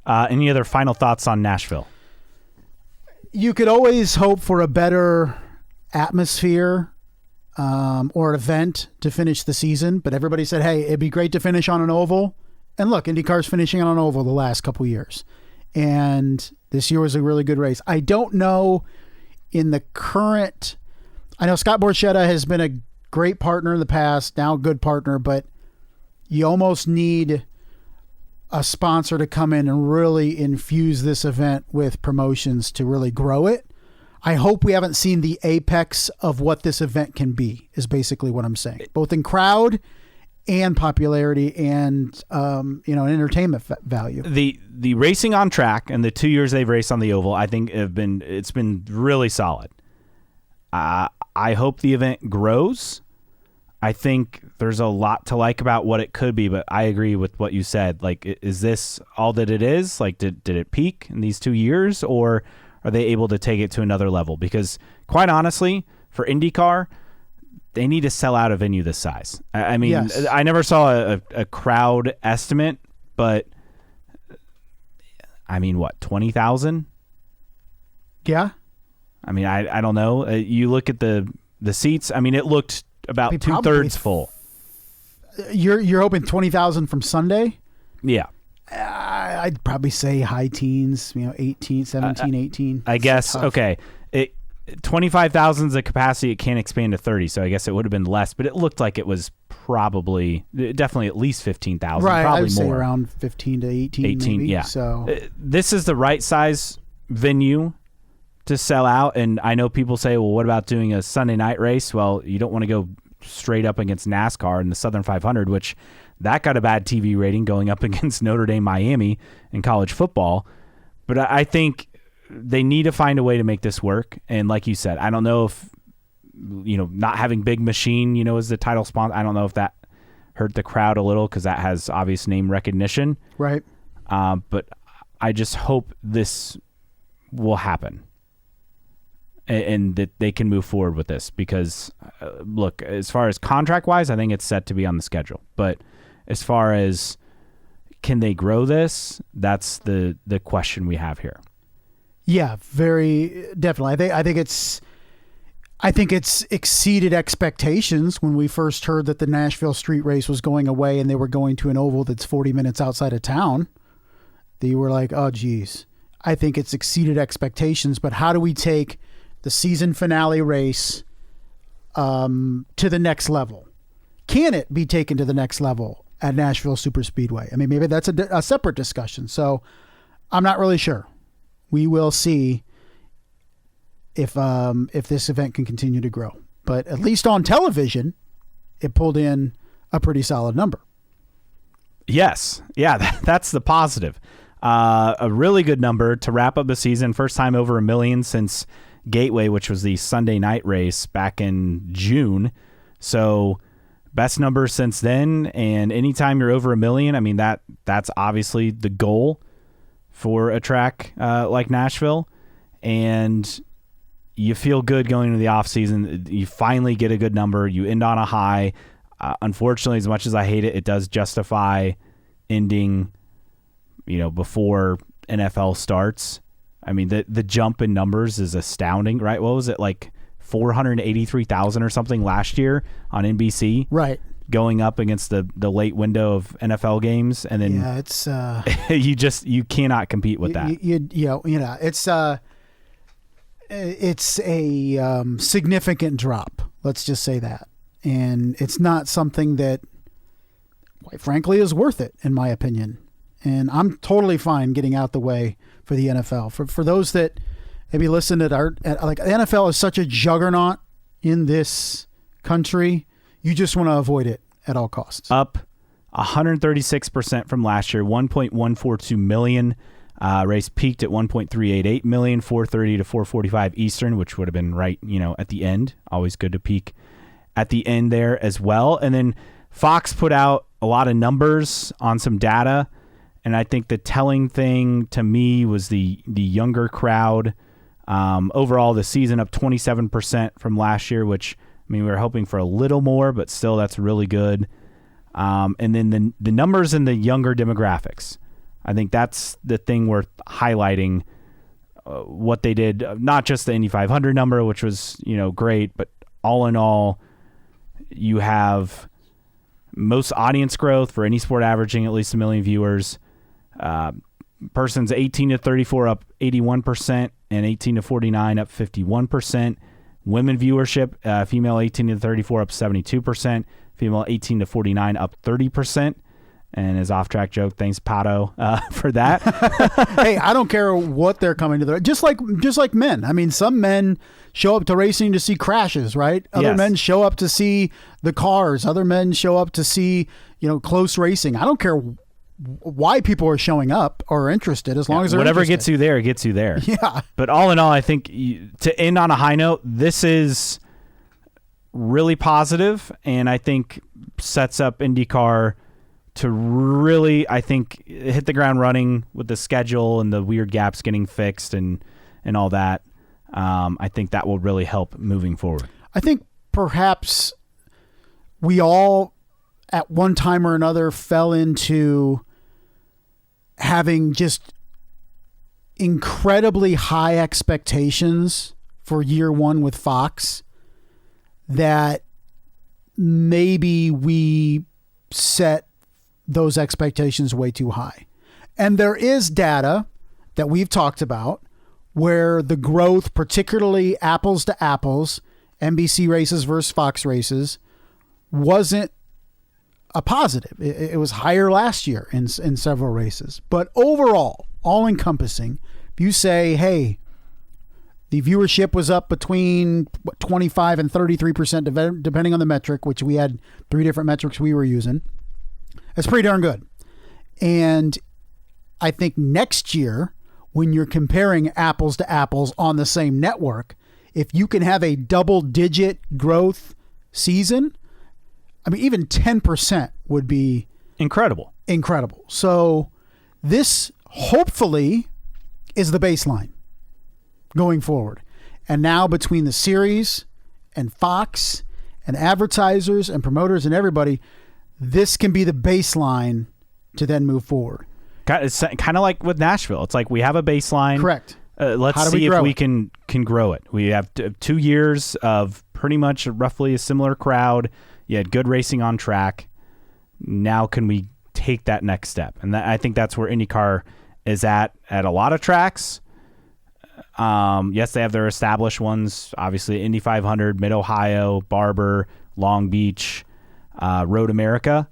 Any other final thoughts on Nashville? You could always hope for a better atmosphere or an event to finish the season, but everybody said, hey, it'd be great to finish on an oval. And look, IndyCar's finishing on an oval the last couple years. And this year was a really good race. I don't know in the current... I know Scott Borchetta has been a great partner in the past, now a good partner, but you almost need a sponsor to come in and really infuse this event with promotions to really grow it. I hope we haven't seen the apex of what this event can be, is basically what I'm saying, both in crowd and popularity and entertainment value. The racing on track and the 2 years they've raced on the oval, I think it's been really solid. I hope the event grows. I think there's a lot to like about what it could be, but I agree with what you said. Like, is this all that it is? Like, did it peak in these 2 years, or are they able to take it to another level? Because quite honestly, for IndyCar, they need to sell out a venue this size. I mean, yes. I never saw a crowd estimate, but I mean, what, 20,000? Yeah. I mean, I don't know. You look at the seats. I mean, it looked about 2/3 full. You're hoping 20,000 from Sunday? Yeah. I'd probably say high teens, 18, 17, 18. I guess, okay. 25,000 is the capacity. It can't expand to 30, so I guess it would have been less, but it looked like it was definitely at least 15,000. Right, probably I would say more. Around 15 to 18 maybe. Yeah. So this is the right size venue to sell out, and I know people say, well, what about doing a Sunday night race? Well, you don't want to go straight up against NASCAR in the Southern 500, which that got a bad TV rating going up against Notre Dame, Miami in college football. But I think they need to find a way to make this work. And like you said, I don't know if, not having Big Machine, as the title sponsor, I don't know if that hurt the crowd a little because that has obvious name recognition. Right. But I just hope this will happen. And that they can move forward with this because, look, as far as contract-wise, I think it's set to be on the schedule. But as far as can they grow this, that's the question we have here. Yeah, very definitely. I think it's exceeded expectations when we first heard that the Nashville street race was going away and they were going to an oval that's 40 minutes outside of town. They were like, oh, geez. I think it's exceeded expectations, but how do we take the season finale race to the next level? Can it be taken to the next level at Nashville SuperSpeedway? I mean, maybe that's a separate discussion. So I'm not really sure. We will see if this event can continue to grow. But at least on television, it pulled in a pretty solid number. Yes. Yeah, that's the positive. A really good number to wrap up the season. First time over 1 million since Gateway, which was the Sunday night race back in June. So best number since then. And anytime you're over 1 million, I mean, that's obviously the goal for a track like Nashville. And you feel good going into the off season. You finally get a good number. You end on a high. Unfortunately, as much as I hate it, it does justify ending, before NFL starts. I mean, the jump in numbers is astounding, right? What was it, like 483,000 or something last year on NBC? Right. Going up against the late window of NFL games, and then it's you cannot compete with that. It's a significant drop. Let's just say that, and it's not something that, quite frankly, is worth it, in my opinion. And I'm totally fine getting out the way for the NFL. For those that maybe listen to like the NFL is such a juggernaut in this country, you just want to avoid it at all costs. Up 136% from last year, 1.142 million. Race peaked at 1.388 million, 4:30 to 4:45 Eastern, which would have been right, at the end. Always good to peak at the end there as well. And then Fox put out a lot of numbers on some data, and I think the telling thing to me was the younger crowd. Overall, the season up 27% from last year, which, we were hoping for a little more, but still that's really good. And then the numbers in the younger demographics. I think that's the thing worth highlighting, what they did, not just the Indy 500 number, which was, great, but all in all, you have most audience growth for any sport averaging at least 1 million viewers. Persons 18 to 34 up 81% and 18 to 49 up 51%. Women viewership, female 18 to 34 up 72%, female 18 to 49 up 30%. And his off-track joke, thanks Pato for that. Hey, I don't care what they're coming to. Just like men. Some men show up to racing to see crashes, right? Other men show up to see the cars. Other men show up to see, close racing. I don't care why people are showing up or interested, as long as they're whatever interested. gets you there. Yeah. But all in all, I think to end on a high note, this is really positive, and I think sets up IndyCar to really, I think, hit the ground running with the schedule and the weird gaps getting fixed and all that. I think that will really help moving forward. I think perhaps we all, at one time or another, fell into having just incredibly high expectations for year one with Fox, that maybe we set those expectations way too high. And there is data that we've talked about where the growth, particularly apples to apples, NBC races versus Fox races, wasn't a positive. It was higher last year in several races. But overall, all encompassing, if you say, hey, the viewership was up between 25 and 33%, depending on the metric, which we had 3 different metrics we were using. That's pretty darn good. And I think next year, when you're comparing apples to apples on the same network, if you can have a double-digit growth season, even 10% would be incredible. So this hopefully is the baseline going forward. And now between the series and Fox and advertisers and promoters and everybody, this can be the baseline to then move forward. It's kind of like with Nashville. It's like we have a baseline. Correct. Let's see if we can grow it. We have 2 years of pretty much roughly a similar crowd. You had good racing on track. Now can we take that next step? And I think that's where IndyCar is at a lot of tracks. Yes, they have their established ones. Obviously, Indy 500, Mid-Ohio, Barber, Long Beach, Road America.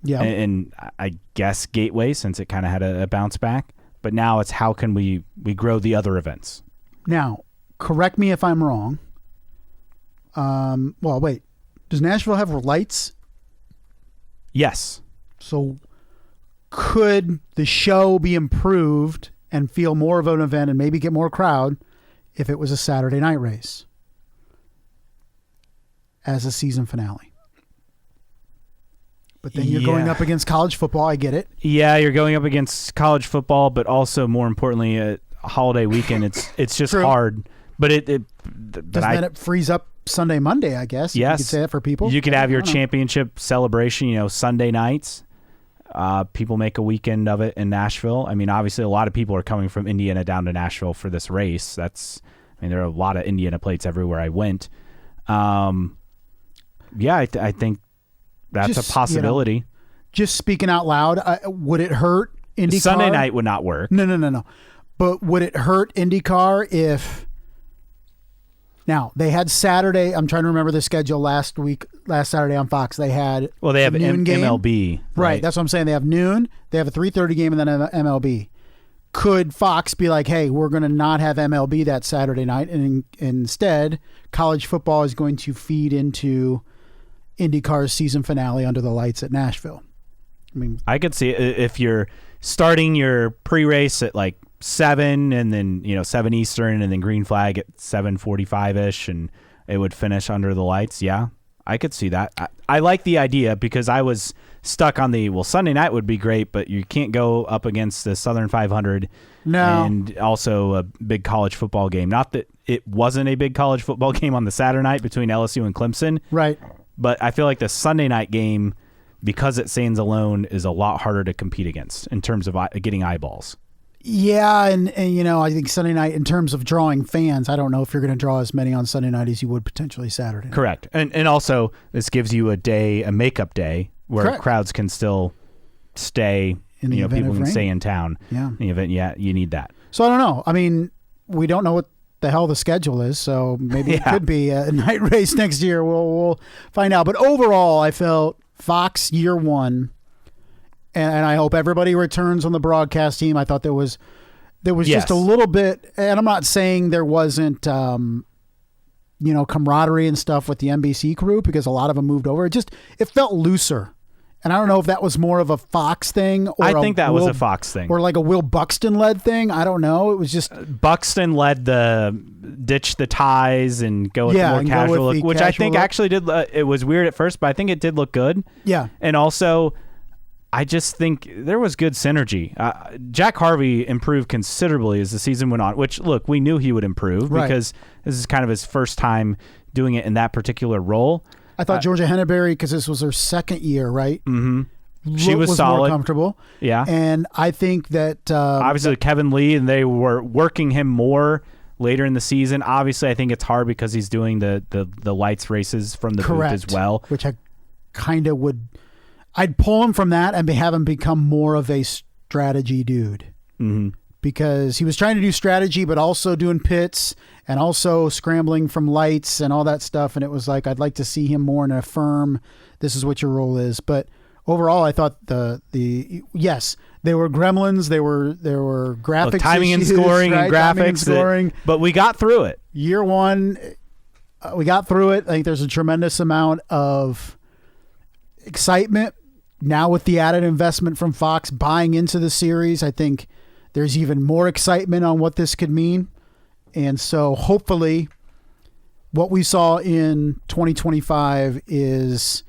Yeah. And I guess Gateway, since it kind of had a bounce back. But now it's how can we grow the other events? Now, correct me if I'm wrong. Well, wait. Does Nashville have lights? Yes. So could the show be improved and feel more of an event and maybe get more crowd if it was a Saturday night race as a season finale? But then you're going up against college football. I get it. Yeah, you're going up against college football, but also more importantly, a holiday weekend. It's just hard. But then it frees up Sunday, Monday, I guess. Yes. You could say that for people. You could have your championship celebration, Sunday nights. People make a weekend of it in Nashville. Obviously, a lot of people are coming from Indiana down to Nashville for this race. There are a lot of Indiana plates everywhere I went. I think that's a possibility. Just speaking out loud, would it hurt IndyCar? Sunday night would not work. No. But would it hurt IndyCar if Now, they had Saturday. I'm trying to remember the schedule last Saturday on Fox. They had they have noon game. MLB. Right. That's what I'm saying. They have noon. They have a 3:30 game and then MLB. Could Fox be like, hey, we're going to not have MLB that Saturday night, and instead college football is going to feed into IndyCar's season finale under the lights at Nashville? I mean, I could see it if you're starting your pre-race at like 7 and then 7 Eastern and then green flag at 7:45ish and it would finish under the lights. Yeah, I could see that. I like the idea because I was stuck on Sunday night would be great, but you can't go up against the Southern 500 and also a big college football game. Not that it wasn't a big college football game on the Saturday night between LSU and Clemson. Right. But I feel like the Sunday night game, because it stands alone, is a lot harder to compete against in terms of getting eyeballs. Yeah, and I think Sunday night, in terms of drawing fans, I don't know if you're going to draw as many on Sunday night as you would potentially Saturday night. Correct. And also, this gives you a makeup day, where Correct. crowds can still stay, in the event people of can rain. stay in town. Yeah. In the event, you need that. So I don't know. I mean, we don't know what the hell the schedule is, so maybe it could be a night race next year. We'll find out. But overall, I felt Fox year one, and I hope everybody returns on the broadcast team. I thought there was just a little bit, and I'm not saying there wasn't camaraderie and stuff with the NBC crew, because a lot of them moved over. It felt looser. And I don't know if that was more of a Fox thing, or I think that was a Fox thing, or like a Will Buxton led thing. I don't know. It was just Buxton led the ditch the ties and go with the more casual look, which I think actually did. It was weird at first, but I think it did look good. Yeah, and also, I just think there was good synergy. Jack Harvey improved considerably as the season went on, which, look, we knew he would improve because this is kind of his first time doing it in that particular role. I thought Georgia Henneberry, because this was her second year, right? Mm-hmm. She was solid. More comfortable. Yeah. And I think that... obviously, Kevin Lee, and they were working him more later in the season. Obviously, I think it's hard because he's doing the lights races from the booth as well. Which I kind of would... I'd pull him from that and have him become more of a strategy dude. Mm-hmm. Because he was trying to do strategy, but also doing pits and also scrambling from lights and all that stuff. And it was like, I'd like to see him more in a firm, this is what your role is. But overall, I thought yes, there were gremlins, there were graphics, timing issues, and scoring, right? and graphics, but we got through it. Year one, we got through it. I think there's a tremendous amount of excitement now with the added investment from Fox buying into the series. I think there's even more excitement on what this could mean. And so hopefully what we saw in 2025 is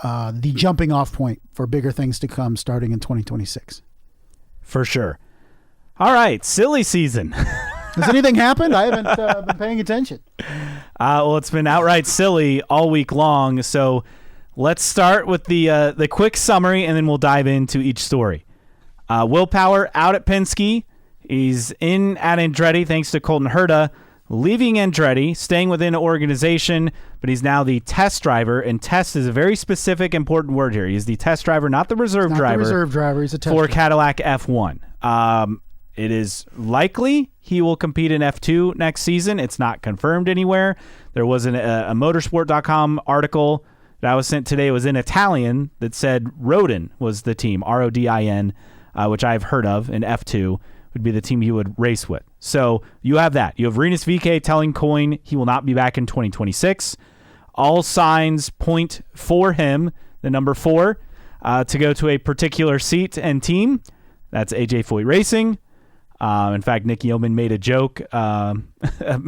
the jumping off point for bigger things to come starting in 2026. For sure. All right. Silly season. Has anything happened? I haven't been paying attention. Well, it's been outright silly all week long. So let's start with the quick summary, and then we'll dive into each story. Will Power out at Penske. He's in at Andretti thanks to Colton Herta, leaving Andretti, staying within an organization, but he's now the test driver, and test is a very specific, important word here. He's the test driver, not the reserve driver. The reserve driver. He's a test for driver. Cadillac F1. It is likely he will compete in F2 next season. It's not confirmed anywhere. There was a motorsport.com article that I was sent today. It was in Italian that said Rodin was the team, Rodin, which I've heard of, in F2 would be the team he would race with. So you have that. You have Rinus VeeKay telling Coyne he will not be back in 2026. All signs point for him, the number 4, to go to a particular seat and team. That's AJ Foyt Racing. In fact, Nick Yeoman made a joke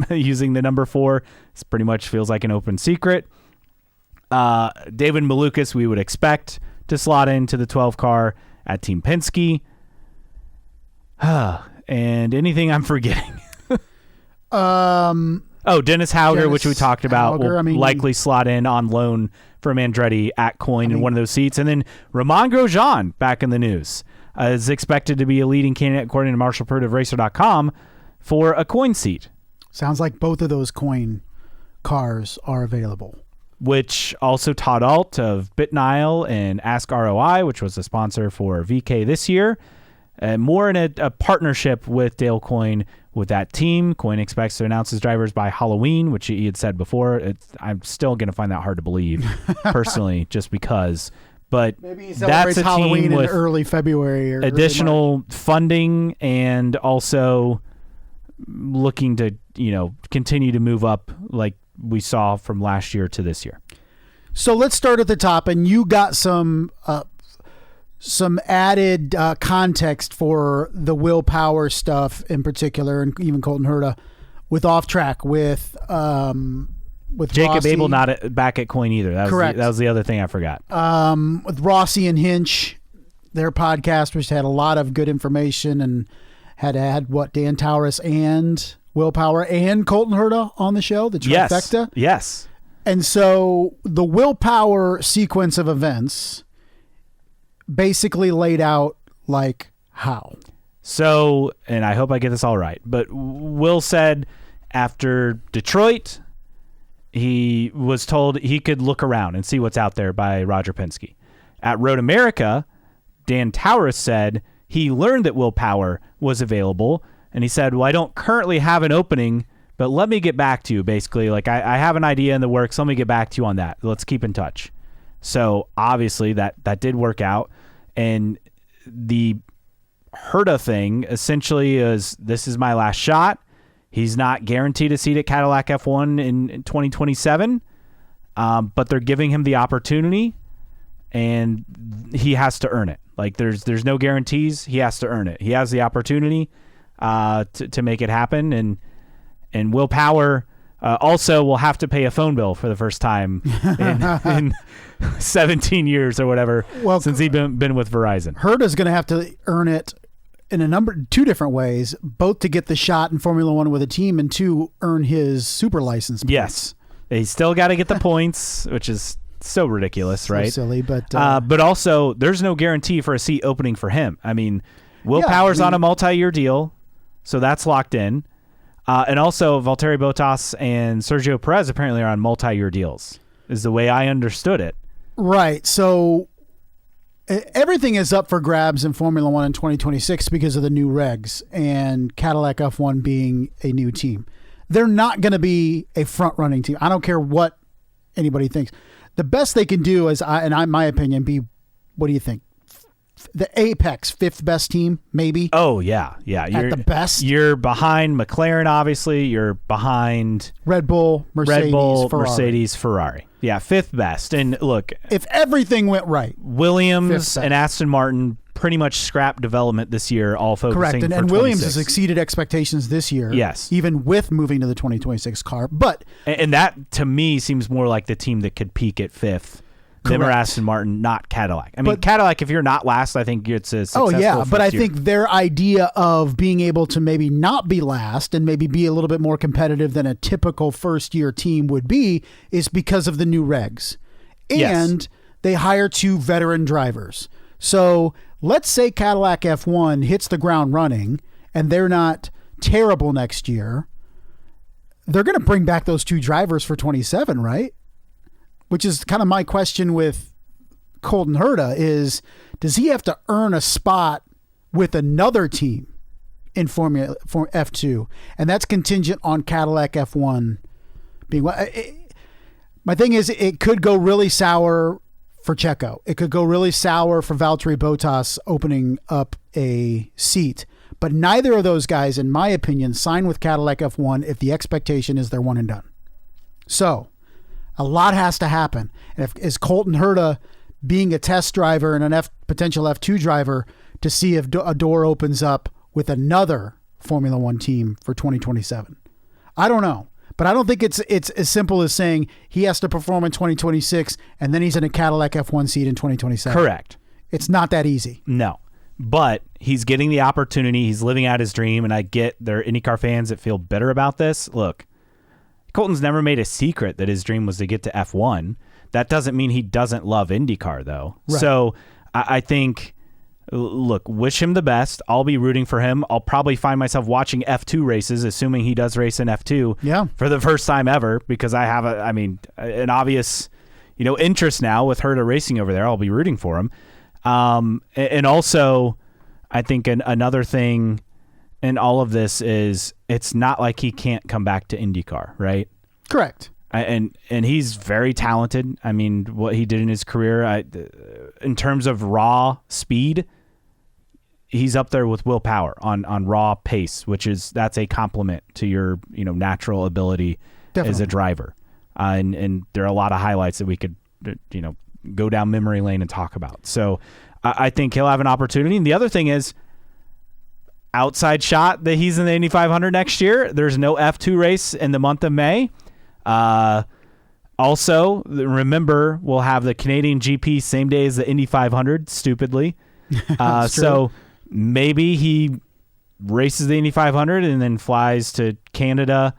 using the number 4. This pretty much feels like an open secret. David Malukas, we would expect to slot into the 12 car at Team Penske. And anything I'm forgetting. Dennis Hauger, which we talked about, will likely slot in on loan from Andretti at Coyne in one of those seats. And then Romain Grosjean, back in the news, is expected to be a leading candidate, according to Marshall Pruitt of Racer.com, for a Coyne seat. Sounds like both of those Coyne cars are available. Which also Todd Alt of BitNile and Ask ROI, which was the sponsor for VeeKay this year, more in a partnership with Dale Coyne with that team. Coyne expects to announce his drivers by Halloween, which he had said before. I'm still going to find that hard to believe, personally, just because. But maybe he that's a Halloween team with in early February or additional funding and also looking to, continue to move up like we saw from last year to this year. So let's start at the top, and you got some added context for the willpower stuff in particular, and even Colton Herta with off track with Jacob Rossi. Abel not back at Coyne either. Correct. That was the other thing I forgot. With Rossi and Hinch, their podcast, which had a lot of good information and had Dan Taurus and Willpower and Colton Herta on the show, the trifecta. Yes. And so the Willpower sequence of events basically laid out like how. So, and I hope I get this all right, but Will said after Detroit, he was told he could look around and see what's out there by Roger Penske. At Road America, Dan Taurus said he learned that Willpower was available, and he said, well, I don't currently have an opening, but let me get back to you, basically. Like, I have an idea in the works. Let me get back to you on that. Let's keep in touch. So, obviously, that did work out, and the Herta thing essentially is, this is my last shot. He's not guaranteed a seat at Cadillac F1 in 2027, but they're giving him the opportunity, and he has to earn it. Like, there's no guarantees. He has to earn it. He has the opportunity to make it happen, and Willpower also will have to pay a phone bill for the first time in 17 years or whatever since he's been with Verizon. Herta's going to have to earn it in two different ways, both to get the shot in Formula One with a team and to earn his super license points. Yes. He's still got to get the points, which is so ridiculous, right? So silly, but also there's no guarantee for a seat opening for him. I mean, Willpower's on a multi-year deal, so that's locked in. And also Valtteri Bottas and Sergio Perez apparently are on multi-year deals, is the way I understood it. Right. So everything is up for grabs in Formula One in 2026 because of the new regs and Cadillac F1 being a new team. They're not going to be a front-running team. I don't care what anybody thinks. The best they can do is, in my opinion, be, what do you think? The apex, fifth best team, maybe. Oh, yeah. At the best. You're behind McLaren, obviously. You're behind Red Bull, Mercedes, Ferrari. Yeah, fifth best. And look, if everything went right, Williams and Aston Martin pretty much scrapped development this year, all focusing correct. And Williams has exceeded expectations this year. Yes. Even with moving to the 2026 car. But and that, to me, seems more like the team that could peak at fifth. Them or Aston Martin, not Cadillac. I mean, Cadillac, if you're not last, I think it's a successful but I year. think their idea of being able to maybe not be last and maybe be a little bit more competitive than a typical first-year team would be is because of the new regs. And they hire two veteran drivers. So let's say Cadillac F1 hits the ground running and they're not terrible next year. They're going to bring back those two drivers for 27, right? Which is kind of my question with Colton Herta is, does he have to earn a spot with another team in Formula F2? And that's contingent on Cadillac F1 being... My thing is, it could go really sour for Checo. It could go really sour for Valtteri Bottas opening up a seat. But neither of those guys, in my opinion, sign with Cadillac F1 if the expectation is they're one and done. So... a lot has to happen. And is Colton Herta being a test driver and a potential F2 driver to see if a door opens up with another Formula One team for 2027? I don't know. But I don't think it's as simple as saying he has to perform in 2026 and then he's in a Cadillac F1 seat in 2027. Correct. It's not that easy. No. But he's getting the opportunity. He's living out his dream. And I get there are IndyCar fans that feel bitter about this. Look. Colton's never made a secret that his dream was to get to F1. That doesn't mean he doesn't love IndyCar, though. Right. So I think, look, wish him the best. I'll be rooting for him. I'll probably find myself watching F2 races, assuming he does race in F2 for the first time ever, because I have an obvious interest now with Herta racing over there. I'll be rooting for him. And also, I think another thing in all of this is it's not like he can't come back to IndyCar, right? Correct. And he's very talented. I mean, what he did in his career, in terms of raw speed, he's up there with Will Power on raw pace, that's a compliment to your natural ability as a driver. And there are a lot of highlights that we could go down memory lane and talk about. So I think he'll have an opportunity. And the other thing is, outside shot that he's in the Indy 500 next year. There's no F2 race in the month of May. Also, remember, we'll have the Canadian GP same day as the Indy 500, stupidly. So maybe he races the Indy 500 and then flies to Canada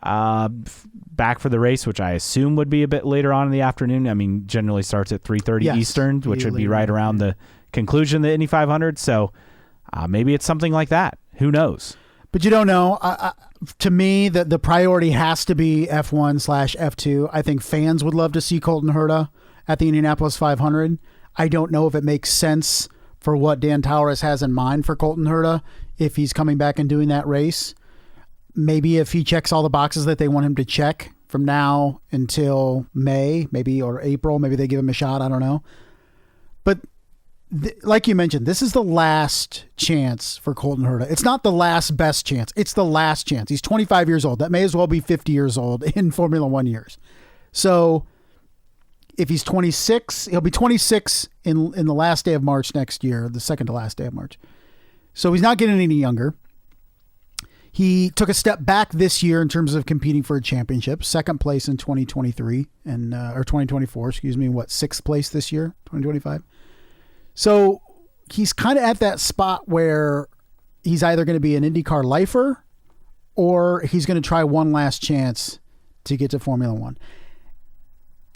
back for the race, which I assume would be a bit later on in the afternoon. I mean, generally starts at 3:30 Eastern, which would be right around the conclusion of the Indy 500. So maybe it's something like that. Who knows? But you don't know. To me, the priority has to be F1/F2. I think fans would love to see Colton Herta at the Indianapolis 500. I don't know if it makes sense for what Dan Towers has in mind for Colton Herta if he's coming back and doing that race. Maybe if he checks all the boxes that they want him to check from now until May, maybe, or April, maybe they give him a shot. I don't know. But like you mentioned, this is the last chance for Colton Herta. It's not the last best chance. It's the last chance. He's 25 years old. That may as well be 50 years old in Formula One years. So if he's 26, he'll be 26 in the last day of March next year, the second to last day of March. So he's not getting any younger. He took a step back this year in terms of competing for a championship, second place in 2023 or 2024, sixth place this year, 2025. So he's kind of at that spot where he's either going to be an IndyCar lifer or he's going to try one last chance to get to Formula One.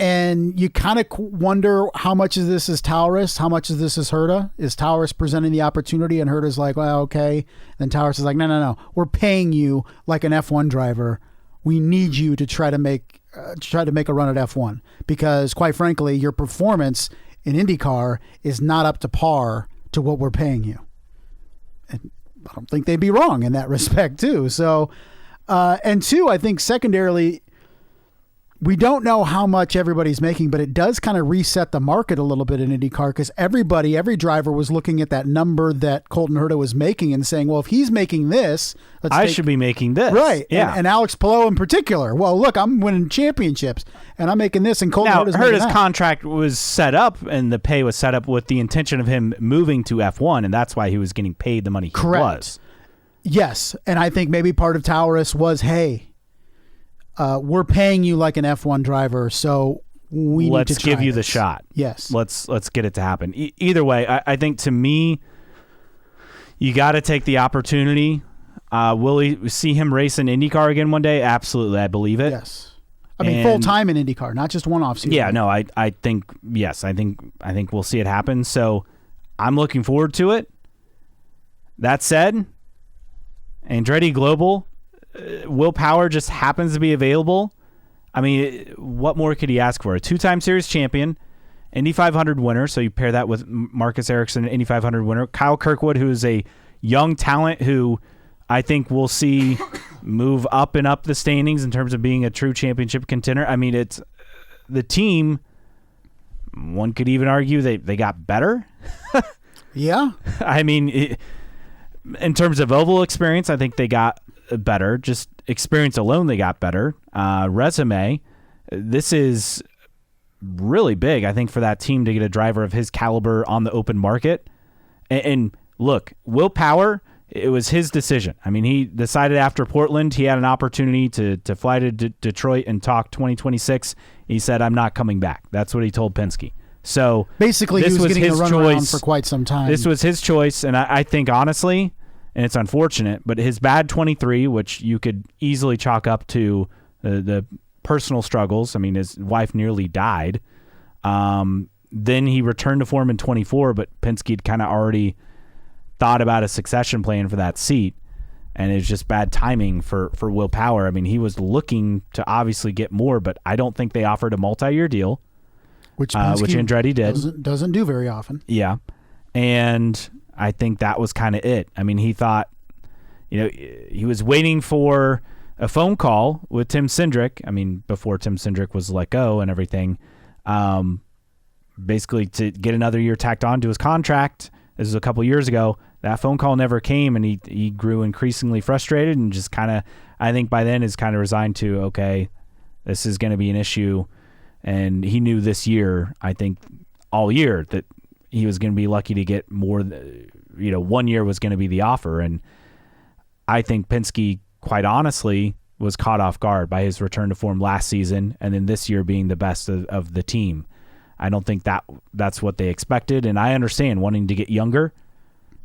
And you kind of wonder how much of this is Towers, how much of this is Herta. Is Towers presenting the opportunity and Herta's like, well, okay. Then Towers is like, no. We're paying you like an F1 driver. We need you to try to make a run at F1 because, quite frankly, your performance in IndyCar is not up to par to what we're paying you. And I don't think they'd be wrong in that respect too. So, and two, I think secondarily, we don't know how much everybody's making, but it does kind of reset the market a little bit in IndyCar because every driver was looking at that number that Colton Herta was making and saying, well, if he's making this, I should be making this. Right. Yeah. And Alex Palou in particular. Well, look, I'm winning championships and I'm making this. And Colton Herta's contract was set up and the pay was set up with the intention of him moving to F1. And that's why he was getting paid the money he was. Yes. And I think maybe part of Towers was, hey, we're paying you like an F1 driver, so let's give you the shot. Yes, let's get it to happen. Either way, I think to me, you got to take the opportunity. Will we see him race in IndyCar again one day? Absolutely, I believe it. Yes, I mean full time in IndyCar, not just one off season. Yeah, no, I think yes, I think we'll see it happen. So I'm looking forward to it. That said, Andretti Global. Will Power just happens to be available. I mean, what more could he ask for? A two-time series champion, Indy 500 winner. So you pair that with Marcus Ericsson, Indy 500 winner. Kyle Kirkwood, who is a young talent who I think we'll see move up and up the standings in terms of being a true championship contender. I mean, it's the team. One could even argue they got better. Yeah. I mean, in terms of oval experience, I think they got better. Just experience alone, they got better. Resume, this is really big, I think, for that team to get a driver of his caliber on the open market. And look, Will Power, it was his decision. I mean, he decided after Portland he had an opportunity to fly to Detroit and talk 2026. He said, I'm not coming back. That's what he told Penske. So basically, he was getting a runaround for quite some time. This was his choice, and I think, honestly, and it's unfortunate, but his bad 23, which you could easily chalk up to the personal struggles. I mean, his wife nearly died. Then he returned to form in 24, but Penske had kind of already thought about a succession plan for that seat, and it was just bad timing for Will Power. I mean, he was looking to obviously get more, but I don't think they offered a multi-year deal, which Andretti did. Doesn't do very often. Yeah, and I think that was kind of it. I mean, he thought, he was waiting for a phone call with Tim Cindric. I mean, before Tim Cindric was let go and everything, basically to get another year tacked on to his contract. This was a couple years ago. That phone call never came, and he grew increasingly frustrated and just kind of, I think by then is kind of resigned to, okay, this is going to be an issue. And he knew this year, I think all year, that he was going to be lucky to get more, 1 year was going to be the offer. And I think Penske, quite honestly, was caught off guard by his return to form last season, and then this year being the best of the team. I don't think that's what they expected, and I understand wanting to get younger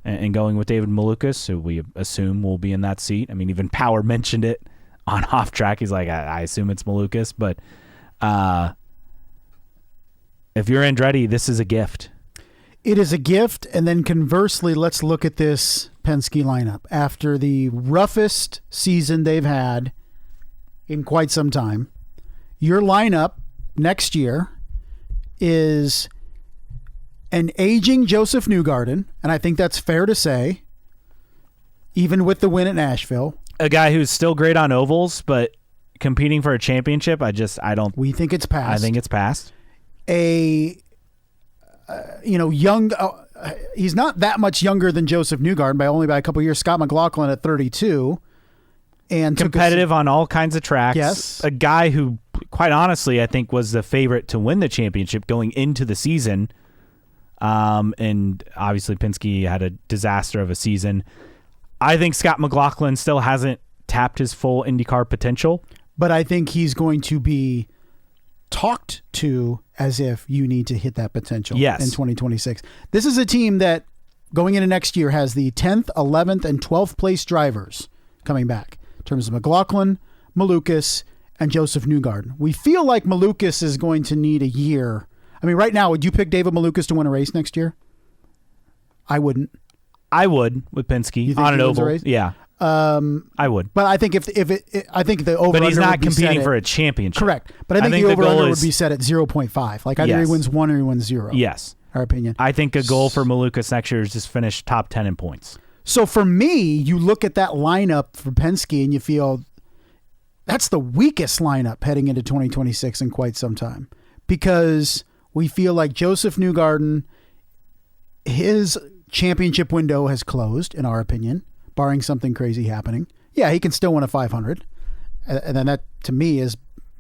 and going with David Malukas, who we assume will be in that seat. I mean, even Power mentioned it on off track. He's like, I assume it's Malukas, but if you're Andretti, this is a gift. It is a gift, and then conversely, let's look at this Penske lineup. After the roughest season they've had in quite some time, your lineup next year is an aging Josef Newgarden, and I think that's fair to say, even with the win at Nashville. A guy who's still great on ovals, but competing for a championship, I don't... We think it's past. I think it's past. Young... he's not that much younger than Josef Newgarden by a couple of years. Scott McLaughlin at 32. And competitive on all kinds of tracks. Yes. A guy who, quite honestly, I think was the favorite to win the championship going into the season. And obviously Penske had a disaster of a season. I think Scott McLaughlin still hasn't tapped his full IndyCar potential. But I think he's going to be talked to as if you need to hit that potential in 2026. This is a team that going into next year has the 10th, 11th, and 12th place drivers coming back in terms of McLaughlin, Malukas, and Josef Newgarden. We feel like Malukas is going to need a year. I mean, right now, would you pick David Malukas to win a race next year? I wouldn't. I would with Penske on an oval. Yeah. I would. But I think I think the over. But he's not competing for a championship. Correct. But I think the over-under would be set at 0.5. Like either he wins 1 or he wins 0. Yes. Our opinion. I think a goal for Malukas next year is just finish top 10 in points. So for me, you look at that lineup for Penske and you feel that's the weakest lineup heading into 2026 in quite some time, because we feel like Josef Newgarden, his championship window has closed, in our opinion, barring something crazy happening. Yeah, he can still win a 500. And then that, to me, is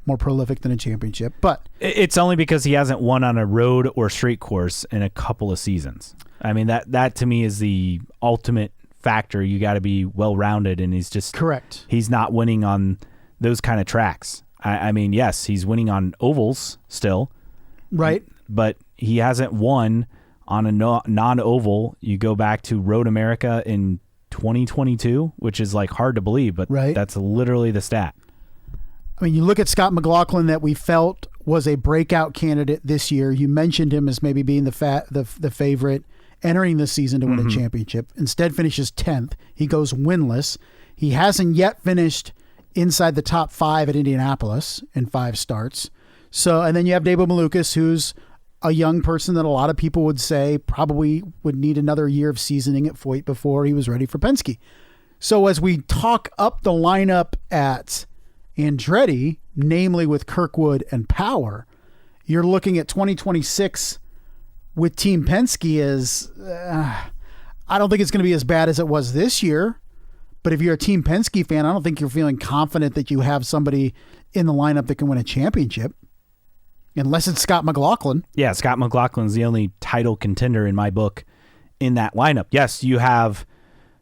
more prolific than a championship. But it's only because he hasn't won on a road or street course in a couple of seasons. I mean, that to me is the ultimate factor. You got to be well-rounded, and he's just... Correct. He's not winning on those kind of tracks. I mean, yes, he's winning on ovals still. Right. But he hasn't won on a non-oval. You go back to Road America in 2022, which is like hard to believe, but that's literally the stat. I mean, you look at Scott McLaughlin that we felt was a breakout candidate this year. You mentioned him as maybe being the favorite entering this season to win a championship. Instead finishes 10th. He goes winless. He hasn't yet finished inside the top 5 at Indianapolis in 5 starts. So, and then you have David Malukas, who's a young person that a lot of people would say probably would need another year of seasoning at Foyt before he was ready for Penske. So as we talk up the lineup at Andretti, namely with Kirkwood and Power, you're looking at 2026 with Team Penske as, I don't think it's going to be as bad as it was this year. But if you're a Team Penske fan, I don't think you're feeling confident that you have somebody in the lineup that can win a championship. Unless it's Scott McLaughlin. Yeah, Scott McLaughlin's the only title contender in my book in that lineup. Yes, you have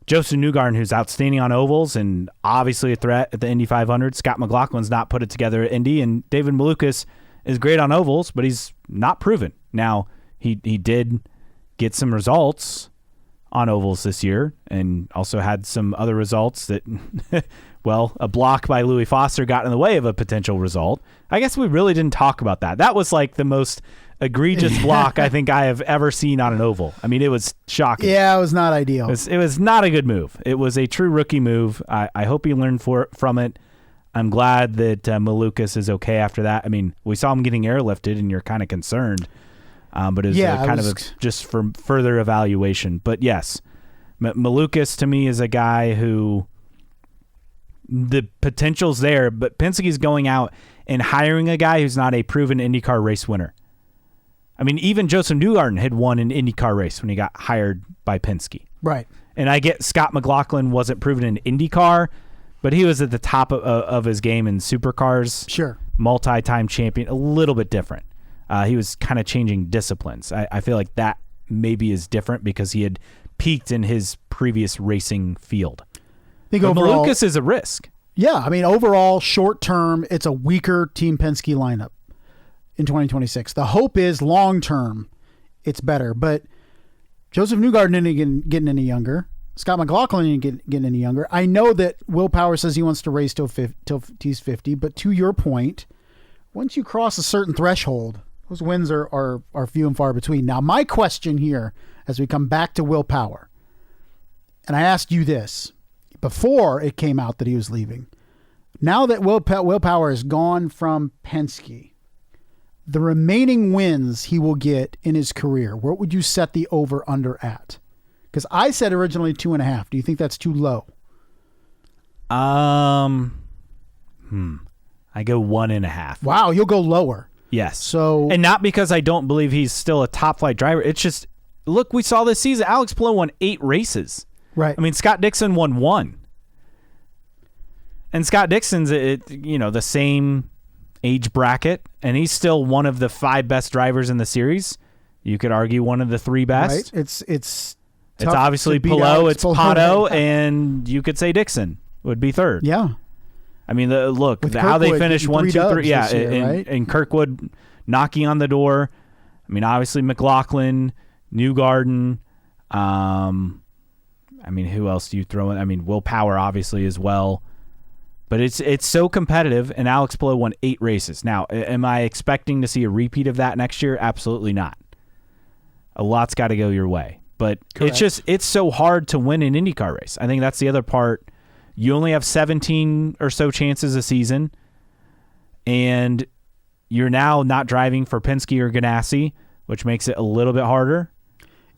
Josef Newgarden, who's outstanding on ovals and obviously a threat at the Indy 500. Scott McLaughlin's not put it together at Indy, and David Malukas is great on ovals, but he's not proven. Now, he did get some results on ovals this year and also had some other results that, well, a block by Louis Foster got in the way of a potential result. I guess we really didn't talk about that. That was like the most egregious block I think I have ever seen on an oval. I mean, it was shocking. Yeah, it was not ideal. It was not a good move. It was a true rookie move. I hope he learned from it. I'm glad that Malukas is okay after that. I mean, we saw him getting airlifted, and you're kind of concerned. But it was kind of just for further evaluation. But yes, Malukas to me is a guy who the potential's there, but Penske's going out and hiring a guy who's not a proven IndyCar race winner. I mean, even Josef Newgarden had won an IndyCar race when he got hired by Penske. Right. And I get Scott McLaughlin wasn't proven in IndyCar, but he was at the top of his game in supercars. Sure. Multi-time champion, a little bit different. He was kind of changing disciplines. I feel like that maybe is different because he had peaked in his previous racing field. But Malukas is a risk. Yeah, I mean, overall, short term, it's a weaker Team Penske lineup in 2026. The hope is long term, it's better. But Josef Newgarden isn't getting any younger. Scott McLaughlin isn't getting any younger. I know that Will Power says he wants to race till he's 50, but to your point, once you cross a certain threshold, those wins are few and far between. Now, my question here, as we come back to Will Power, and I asked you this before it came out that he was leaving. Now that Will Power is gone from Penske, the remaining wins he will get in his career, what would you set the over-under at? Because I said originally 2.5. Do you think that's too low? I go 1.5. Wow, you'll go lower. Yes. And not because I don't believe he's still a top flight driver. It's just, look, we saw this season. Alex Palou won 8 races. Right. I mean, Scott Dixon won 1. And Scott Dixon's, the same age bracket, and he's still one of the 5 best drivers in the series. You could argue one of the 3 best. Right. It's obviously Palou, it's Pato, and you could say Dixon would be 3rd. Yeah. I mean, how they finished 1, 2, 3. Yeah, year, and Kirkwood knocking on the door. I mean, obviously McLaughlin, Newgarden. I mean, who else do you throw in? I mean, Will Power obviously as well. But it's so competitive, and Alex Palou won 8 races. Now, am I expecting to see a repeat of that next year? Absolutely not. A lot's got to go your way. But Correct. it's so hard to win an IndyCar race. I think that's the other part. You only have 17 or so chances a season, and you're now not driving for Penske or Ganassi, which makes it a little bit harder.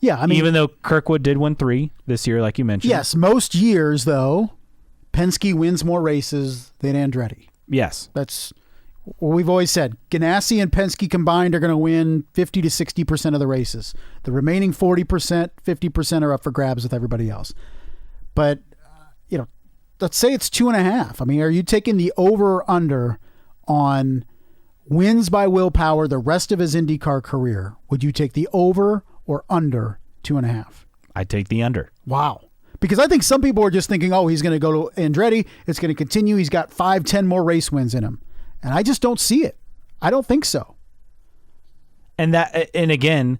Yeah, I mean, even though Kirkwood did win 3 this year, like you mentioned. Yes, most years, though, Penske wins more races than Andretti. Yes. That's what we've always said. Ganassi and Penske combined are going to win 50 to 60% of the races. The remaining 40%, 50% are up for grabs with everybody else. But, let's say it's 2.5. I mean, are you taking the over or under on wins by Will Power the rest of his IndyCar career? Would you take the over or under 2.5? I'd take the under. Wow. Because I think some people are just thinking, oh, he's going to go to Andretti. It's going to continue. He's got 5, 10 more race wins in him. And I just don't see it. I don't think so. And again,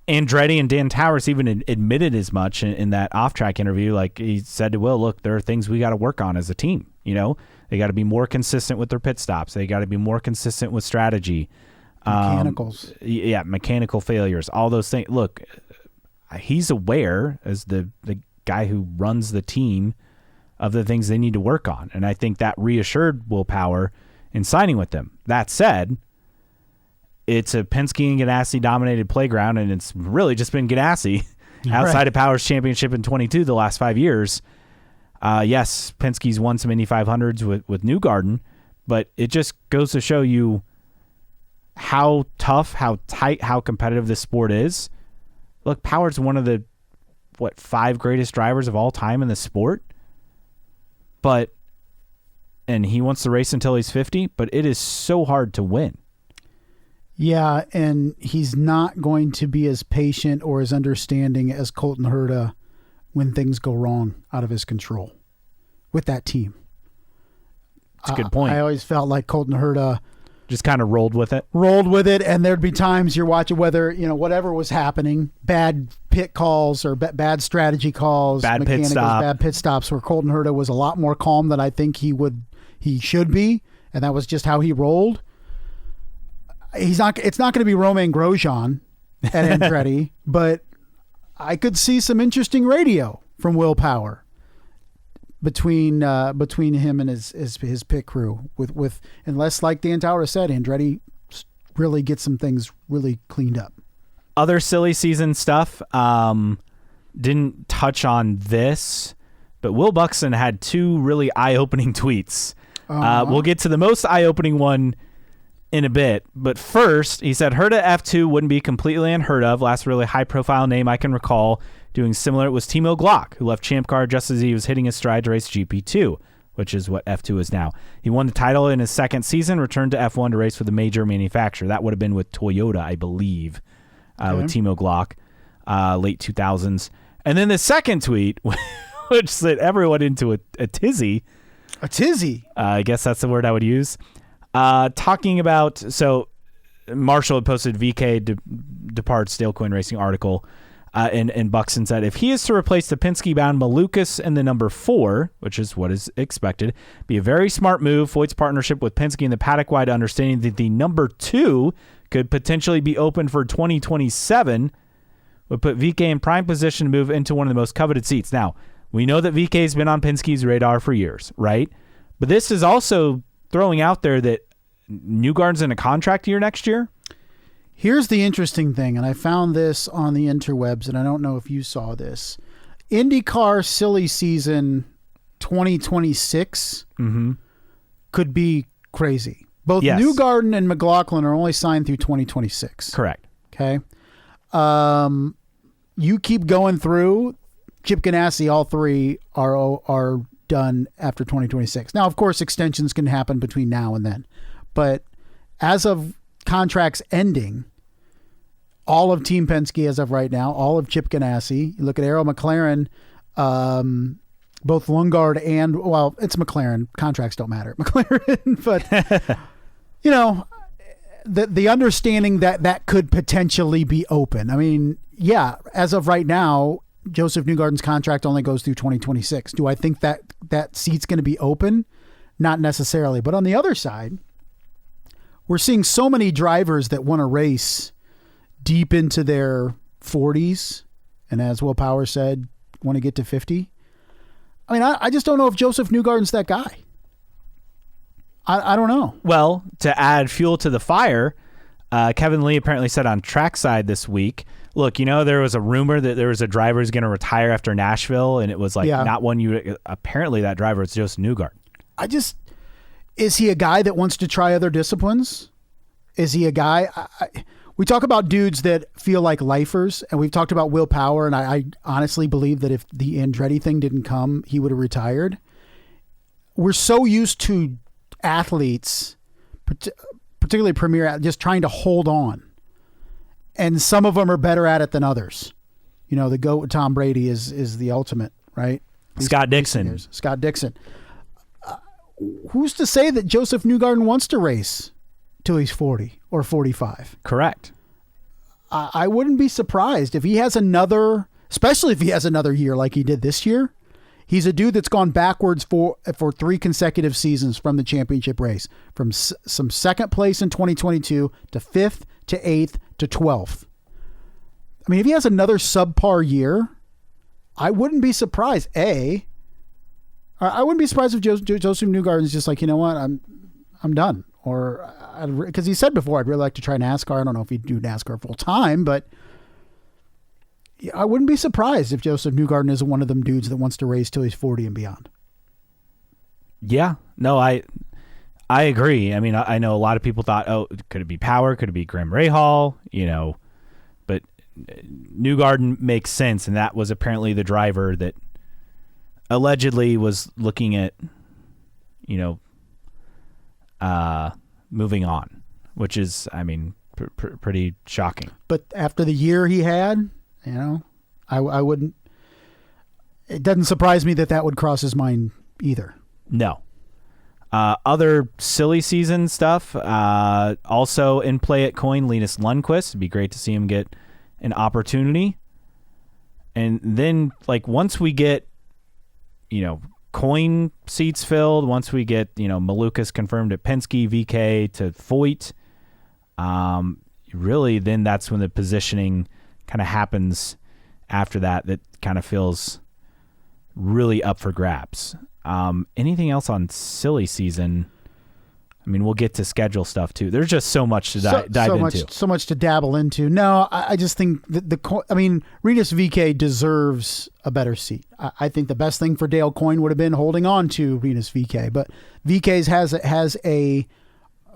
Andretti and Dan Towers even admitted as much in that off-track interview. Like he said to Will, look, there are things we got to work on as a team. They got to be more consistent with their pit stops. They got to be more consistent with strategy. Mechanicals. Mechanical failures, all those things. Look, he's aware as the guy who runs the team of the things they need to work on. And I think that reassured Will Power in signing with them. That said, it's a Penske and Ganassi dominated playground, and it's really just been Ganassi outside of Power's championship in 22 the last 5 years. Yes, Penske's won some Indy 500s with Newgarden, but it just goes to show you how tough, how tight, how competitive this sport is. Look, Power's one of the 5 greatest drivers of all time in the sport. And he wants to race until he's 50, but it is so hard to win. Yeah, and he's not going to be as patient or as understanding as Colton Herta when things go wrong out of his control with that team. That's a good point. I always felt like Colton Herta just kind of rolled with it, and there'd be times you're watching whether whatever was happening, bad pit calls or bad strategy calls, bad pit stops, where Colton Herta was a lot more calm than I think he should be, and that was just how he rolled. It's not going to be Romain Grosjean at Andretti, but I could see some interesting radio from Will Power between him and his pit crew with unless, like Dan Towers said, Andretti really gets some things really cleaned up. Other silly season stuff. Didn't touch on this, but Will Buxton had 2 really eye-opening tweets. We'll get to the most eye-opening one in a bit, but first, he said, Herta F2 wouldn't be completely unheard of. Last really high-profile name I can recall doing similar was Timo Glock, who left Champ Car just as he was hitting his stride to race GP2, which is what F2 is now. He won the title in his second season, returned to F1 to race for the major manufacturer. That would have been with Toyota, I believe, with Timo Glock, late 2000s. And then the second tweet, which sent everyone into a tizzy. A tizzy? I guess that's the word I would use. Talking about, so Marshall had posted VeeKay departs Dale Coyne Racing article, and Buxton said, if he is to replace the Penske-bound Malukas in the number 4, which is what is expected, be a very smart move. Foyt's partnership with Penske and the paddock-wide understanding that the number 2 could potentially be open for 2027 would put VeeKay in prime position to move into one of the most coveted seats. Now, we know that VeeKay's been on Penske's radar for years, right? But this is also throwing out there that Newgarden's in a contract year next year. Here's the interesting thing, and I found this on the interwebs, and I don't know if you saw this. IndyCar silly season 2026 could be crazy. Both Newgarden and McLaughlin are only signed through 2026. Correct. Okay. You keep going through. Chip Ganassi, all 3 are done after 2026. Now, of course, extensions can happen between now and then. But as of contracts ending, all of Team Penske as of right now, all of Chip Ganassi, you look at Arrow McLaren, both Lundgaard and, well, it's McLaren. Contracts don't matter. McLaren, but, you know, the understanding that could potentially be open. I mean, yeah, as of right now, Josef Newgarden's contract only goes through 2026. Do I think that seat's going to be open? Not necessarily. But on the other side, we're seeing so many drivers that want to race deep into their 40s. And as Will Power said, want to get to 50. I mean, I just don't know if Josef Newgarden's that guy. I don't know. Well, to add fuel to the fire, Kevin Lee apparently said on Trackside this week, look, you know, there was a rumor that there was a driver who's going to retire after Nashville, and it was like not one you. Apparently, that driver is Josef Newgarden. Is he a guy that wants to try other disciplines? Is he a guy? We talk about dudes that feel like lifers, and we've talked about Will Power, and I honestly believe that if the Andretti thing didn't come, he would have retired. We're so used to athletes, particularly premier, just trying to hold on. And some of them are better at it than others. You know, the GOAT with Tom Brady is the ultimate, right? Scott Dixon. Scott Dixon. Who's to say that Josef Newgarden wants to race till he's 40 or 45? Correct. I wouldn't be surprised if he has another, especially if he has another year like he did this year. He's a dude that's gone backwards for 3 consecutive seasons from the championship race, from some second place in 2022 to 5th to 8th to 12th. I mean, if he has another subpar year, I wouldn't be surprised. I wouldn't be surprised if Josef Newgarden is just like, you know what, I'm done. Or because he said before, I'd really like to try NASCAR. I don't know if he'd do NASCAR full time, but I wouldn't be surprised if Josef Newgarden is one of them dudes that wants to race till he's 40 and beyond. Yeah, no, I agree. I mean, I know a lot of people thought, oh, could it be Power? Could it be Graham Rahal? You know, but Newgarden makes sense, and that was apparently the driver that allegedly was looking at, you know, moving on, which is, I mean, pretty shocking. But after the year he had, you know, I wouldn't. It doesn't surprise me that would cross his mind either. No. Other silly season stuff. Also in play at Coyne, Linus Lundqvist. It'd be great to see him get an opportunity. And then, like, once we get, you know, Coyne seats filled, once we get, you know, Malukas confirmed at Penske, VeeKay to Foyt, really then that's when the positioning kind of happens after that kind of feels really up for grabs. Anything else on silly season I mean, we'll get to schedule stuff too. There's just so much to dive into. So much to dabble into. No, I just think Rinus VeeKay deserves a better seat. I think the best thing for Dale Coyne would have been holding on to Rinus VeeKay, but VeeKay's has a,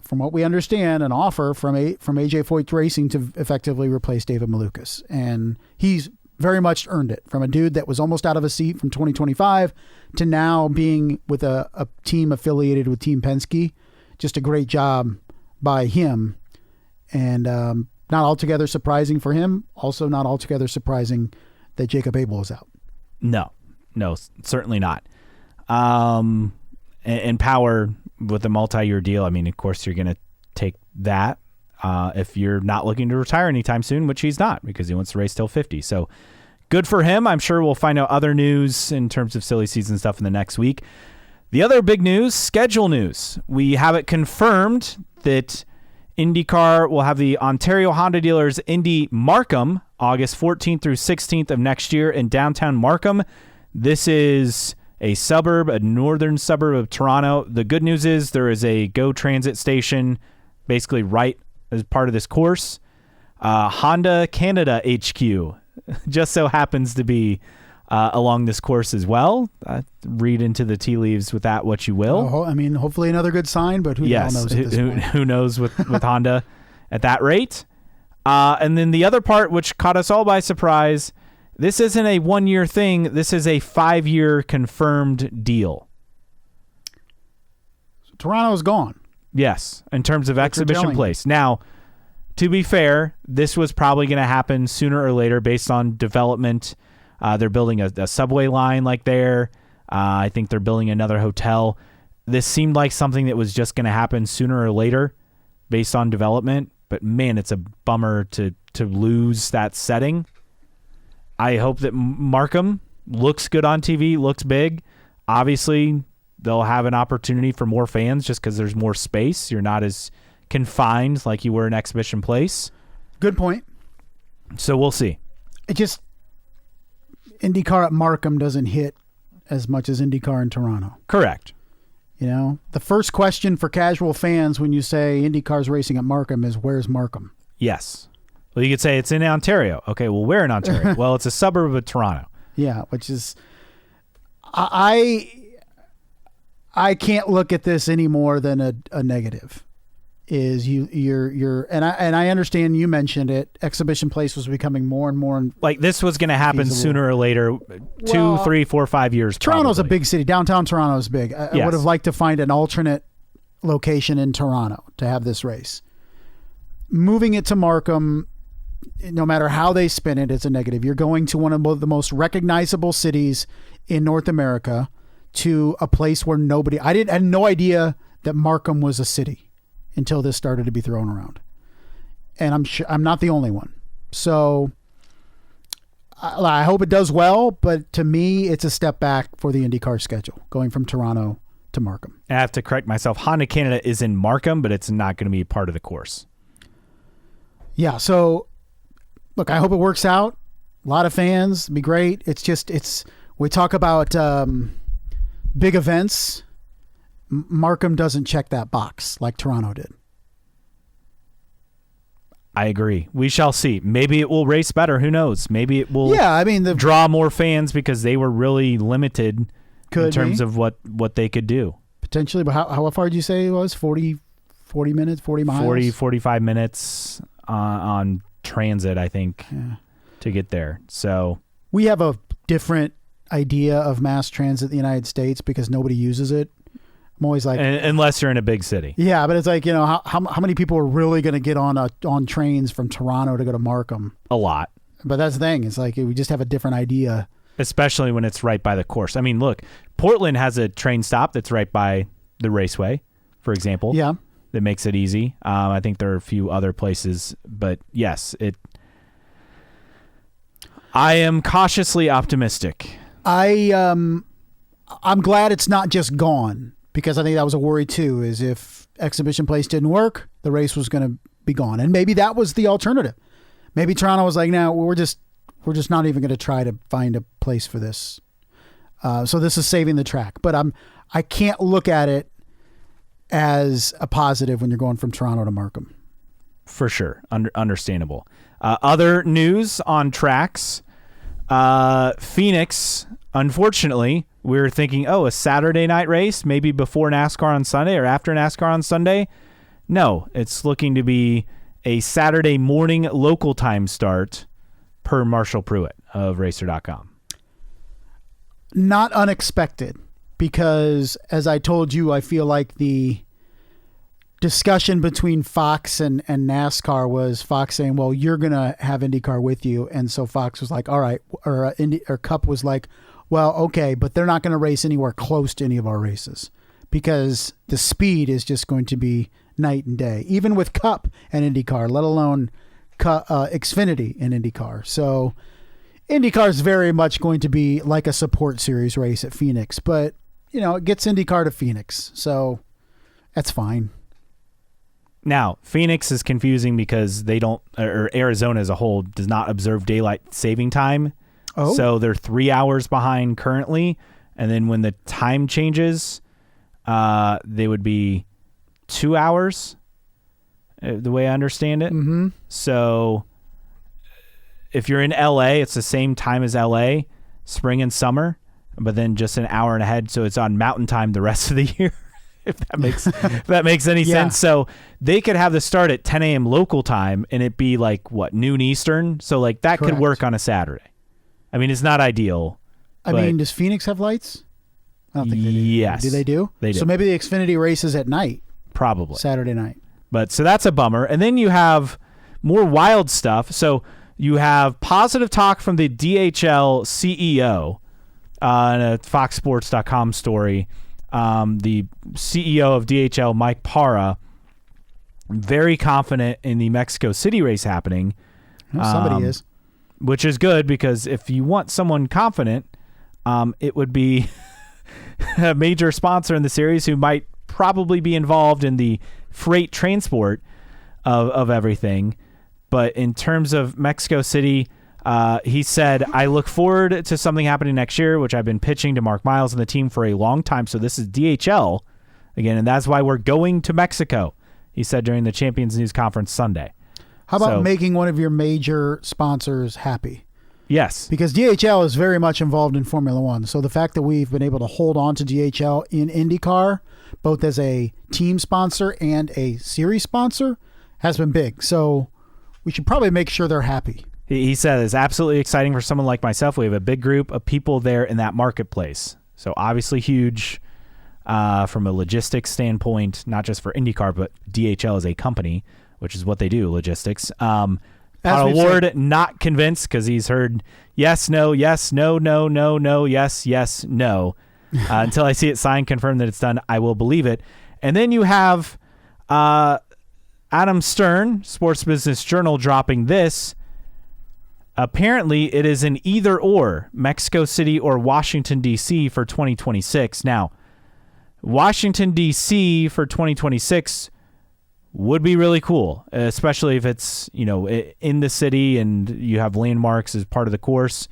from what we understand, an offer from AJ Foyt Racing to effectively replace David Malukas, and he's very much earned it from a dude that was almost out of a seat from 2025 to now being with a team affiliated with Team Penske. Just a great job by him, and not altogether surprising for him. Also not altogether surprising that Jacob Abel is out. No, certainly not. And Power with a multi-year deal, I mean, of course you're going to take that if you're not looking to retire anytime soon, which he's not because he wants to race till 50. So good for him. I'm sure we'll find out other news in terms of silly season stuff in the next week. The other big news, schedule news. We have it confirmed that IndyCar will have the Ontario Honda Dealers Indy Markham August 14th through 16th of next year in downtown Markham. This is a northern suburb of Toronto. The good news is there is a GO Transit station basically right as part of this course. Honda Canada HQ just so happens to be along this course as well. Read into the tea leaves with that what you will. I mean, hopefully another good sign, but who knows at this point? Who knows with Honda at that rate. And then the other part, which caught us all by surprise, this isn't a 1-year thing. This is a 5-year confirmed deal. So Toronto's gone. Yes, in terms of exhibition place. Now, to be fair, this was probably going to happen sooner or later based on development. They're building a subway line like there. I think they're building another hotel. This seemed like something that was just going to happen sooner or later based on development. But, man, it's a bummer to lose that setting. I hope that Markham looks good on TV, looks big. Obviously, they'll have an opportunity for more fans just because there's more space. You're not as confined like you were in Exhibition Place. Good point. So we'll see. IndyCar at Markham doesn't hit as much as IndyCar in Toronto. Correct. You know, the first question for casual fans when you say IndyCar's racing at Markham is, where's Markham? Yes. Well, you could say it's in Ontario. Okay, well, where in Ontario? Well, it's a suburb of Toronto. Yeah, which is... I can't look at this any more than a negative. Is you're and I understand you mentioned it. Exhibition Place was becoming more and more like this was going to happen feasible. Sooner or later, 2, 3, 4, 5 years. Toronto's probably. a big city. Downtown Toronto is big. I would have liked to find an alternate location in Toronto to have this race. Moving it to Markham, no matter how they spin it, it's a negative. You're going to one of the most recognizable cities in North America, to a place where I had no idea that Markham was a city until this started to be thrown around. And I'm sure I'm not the only one. So I hope it does well, but to me, it's a step back for the IndyCar schedule, going from Toronto to Markham. I have to correct myself. Honda Canada is in Markham, but it's not going to be part of the course. Yeah. So look, I hope it works out. A lot of fans, it'd be great. We talk about big events. Markham doesn't check that box like Toronto did. I agree. We shall see. Maybe it will race better. Who knows? Maybe it will draw more fans because they were really limited in terms of what they could do. Potentially, but how far did you say it was? 40 minutes, 40 miles? 45 minutes on transit, I think, to get there. So we have a different idea of mass transit in the United States because nobody uses it. I'm always like, unless you're in a big city. Yeah, but it's like, you know, how many people are really going to get on trains from Toronto to go to Markham? A lot. But that's the thing. It's like we just have a different idea. Especially when it's right by the course. I mean, look, Portland has a train stop that's right by the raceway, for example. Yeah. That makes it easy. I think there are a few other places, but yes, I am cautiously optimistic. I'm glad it's not just gone, because I think that was a worry too, is if Exhibition Place didn't work, the race was going to be gone. And maybe that was the alternative. Maybe Toronto was like, no, we're just not even going to try to find a place for this. So this is saving the track. But I can't look at it as a positive when you're going from Toronto to Markham. For sure. Understandable. Other news on tracks. Phoenix, unfortunately, we were thinking, a Saturday night race, maybe before NASCAR on Sunday or after NASCAR on Sunday. No, it's looking to be a Saturday morning local time start per Marshall Pruitt of Racer.com. Not unexpected, because as I told you, I feel like the discussion between Fox and NASCAR was Fox saying, well, you're going to have IndyCar with you. And so Fox was like, all right, or Cup was like, well, okay, but they're not going to race anywhere close to any of our races because the speed is just going to be night and day, even with Cup and IndyCar, let alone Xfinity and IndyCar. So IndyCar is very much going to be like a support series race at Phoenix, but it gets IndyCar to Phoenix. So that's fine. Now, Phoenix is confusing because they don't, or Arizona as a whole does not observe daylight saving time. Oh. So they're 3 hours behind currently. And then when the time changes, they would be 2 hours, the way I understand it. Mm-hmm. So if you're in LA, it's the same time as LA, spring and summer, but then just an hour and ahead. So it's on mountain time the rest of the year. If that makes any sense. So they could have the start at 10 a.m. local time and it be like noon Eastern. So like that Correct. could work on a Saturday. I mean, it's not ideal. I mean, does Phoenix have lights? I don't think they do. Yes. Do they do? They do. So maybe the Xfinity races at night. Probably. Saturday night. But so that's a bummer. And then you have more wild stuff. So you have positive talk from the DHL CEO in a FoxSports.com story. The CEO of DHL, Mike Parra, very confident in the Mexico City race happening. Well, somebody is. Which is good because if you want someone confident, it would be a major sponsor in the series who might probably be involved in the freight transport of everything. But in terms of Mexico City, he said, I look forward to something happening next year, which I've been pitching to Mark Miles and the team for a long time. So this is DHL again, and that's why we're going to Mexico, he said during the Champions News Conference Sunday. How about making one of your major sponsors happy? Yes. Because DHL is very much involved in Formula One. So the fact that we've been able to hold on to DHL in IndyCar, both as a team sponsor and a series sponsor, has been big. So we should probably make sure they're happy. He said it's absolutely exciting for someone like myself. We have a big group of people there in that marketplace. So obviously huge from a logistics standpoint, not just for IndyCar, but DHL as a company, which is what they do, logistics. Ward not convinced because he's heard yes, no, no, yes, no. Until I see it signed, confirmed that it's done, I will believe it. And then you have Adam Stern, Sports Business Journal, dropping this. Apparently, it is an either or, Mexico City or Washington, D.C. for 2026. Now, Washington, D.C. for 2026 would be really cool, especially if it's, in the city and you have landmarks as part of the course.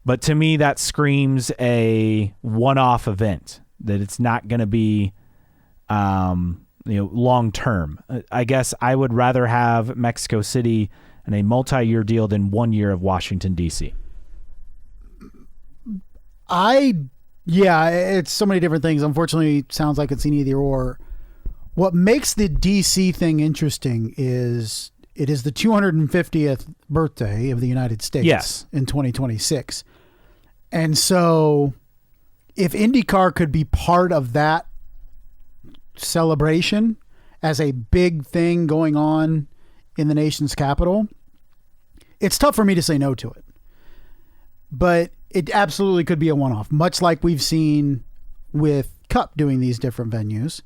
But to me, that screams a one-off event, that it's not going to be, long term. I guess I would rather have Mexico City and a multi-year deal than 1 year of Washington, D.C. It's so many different things. Unfortunately, it sounds like it's an either or. What makes the D.C. thing interesting is it is the 250th birthday of the United States in 2026. And so if IndyCar could be part of that celebration as a big thing going on in the nation's capital, it's tough for me to say no to it. But it absolutely could be a one-off, much like we've seen with Cup doing these different venues.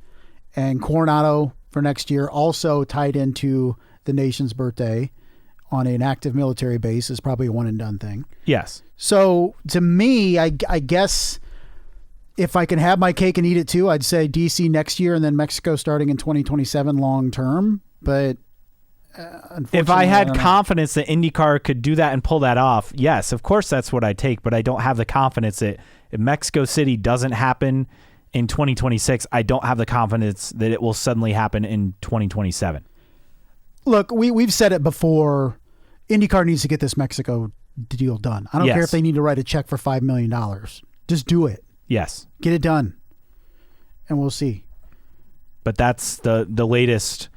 And Coronado for next year also tied into the nation's birthday on an active military base is probably a one-and-done thing. Yes. So to me, I guess if I can have my cake and eat it too, I'd say DC next year and then Mexico starting in 2027 long-term. But unfortunately, if I had confidence that IndyCar could do that and pull that off, yes, of course that's what I take. But I don't have the confidence that if Mexico City doesn't happen in 2026, I don't have the confidence that it will suddenly happen in 2027. Look, we've said it before. IndyCar needs to get this Mexico deal done. I don't care if they need to write a check for $5 million. Just do it. Yes. Get it done. And we'll see. But that's the latest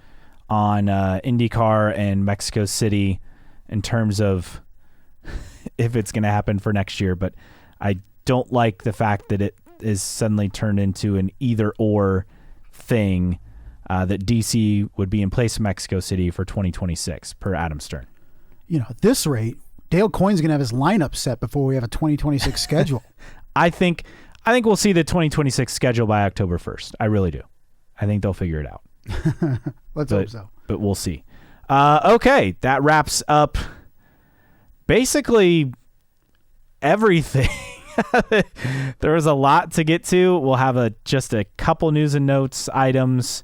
on IndyCar and Mexico City in terms of if it's going to happen for next year. But I don't like the fact that it is suddenly turned into an either-or thing, that DC would be in place of Mexico City for 2026, per Adam Stern. At this rate, Dale Coyne's going to have his lineup set before we have a 2026 schedule. I think we'll see the 2026 schedule by October 1st. I really do. I think they'll figure it out. Let's hope so. But we'll see. Okay, that wraps up basically everything. There was a lot to get to. We'll have just a couple news and notes items.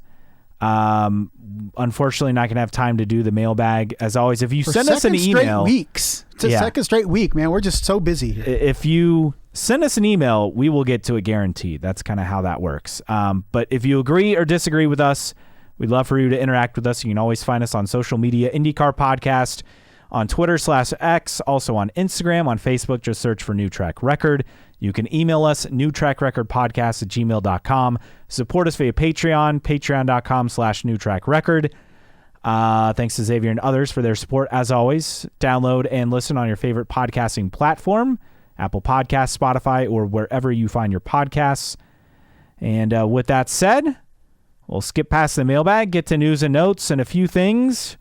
Unfortunately, not going to have time to do the mailbag. As always, if you send us an email, it's a second straight week, man. We're just so busy here. If you send us an email, we will get to it guaranteed. That's kind of how that works. But if you agree or disagree with us, we'd love for you to interact with us. You can always find us on social media, IndyCar Podcast, on Twitter/X, also on Instagram, on Facebook. Just search for New Track Record. You can email us, newtrackrecordpodcast@gmail.com. Support us via Patreon, patreon.com/newtrackrecord. Thanks to Xavier and others for their support. As always, download and listen on your favorite podcasting platform, Apple Podcasts, Spotify, or wherever you find your podcasts. And with that said, we'll skip past the mailbag, get to news and notes and a few things.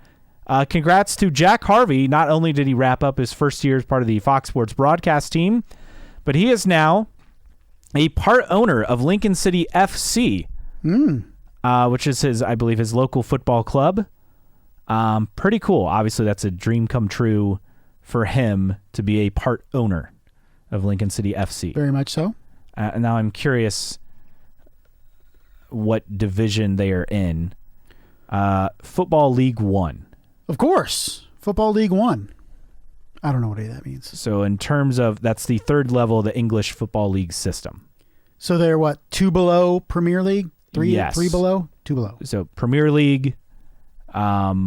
Congrats to Jack Harvey. Not only did he wrap up his first year as part of the Fox Sports broadcast team, but he is now a part owner of Lincoln City FC, which is I believe, his local football club. Pretty cool. Obviously, that's a dream come true for him to be a part owner of Lincoln City FC. Very much so. And now I'm curious what division they are in. Football League One. Of course. Football League One. I don't know what any of that means. So in terms of, that's the third level of the English Football League system. So they're what, 2 below Premier League? 3 below? 2 below. So Premier League, I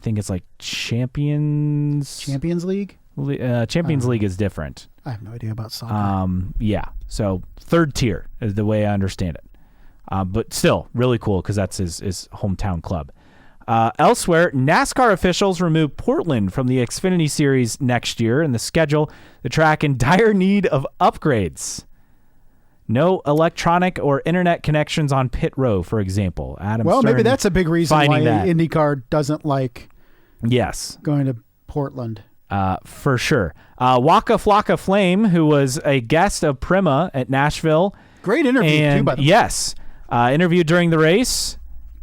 think it's like Champions League? Champions League is different. I have no idea about soccer. Yeah. So third tier is the way I understand it. But still really cool because that's his hometown club. Elsewhere, NASCAR officials remove Portland from the Xfinity Series next year in the schedule. The track in dire need of upgrades. No electronic or internet connections on pit row, for example. Adam Stern, maybe that's a big reason why that. IndyCar doesn't like going to Portland. For sure. Waka Flocka Flame, who was a guest of Prima at Nashville. Great interview, too, by the way. Yes. Interviewed during the race.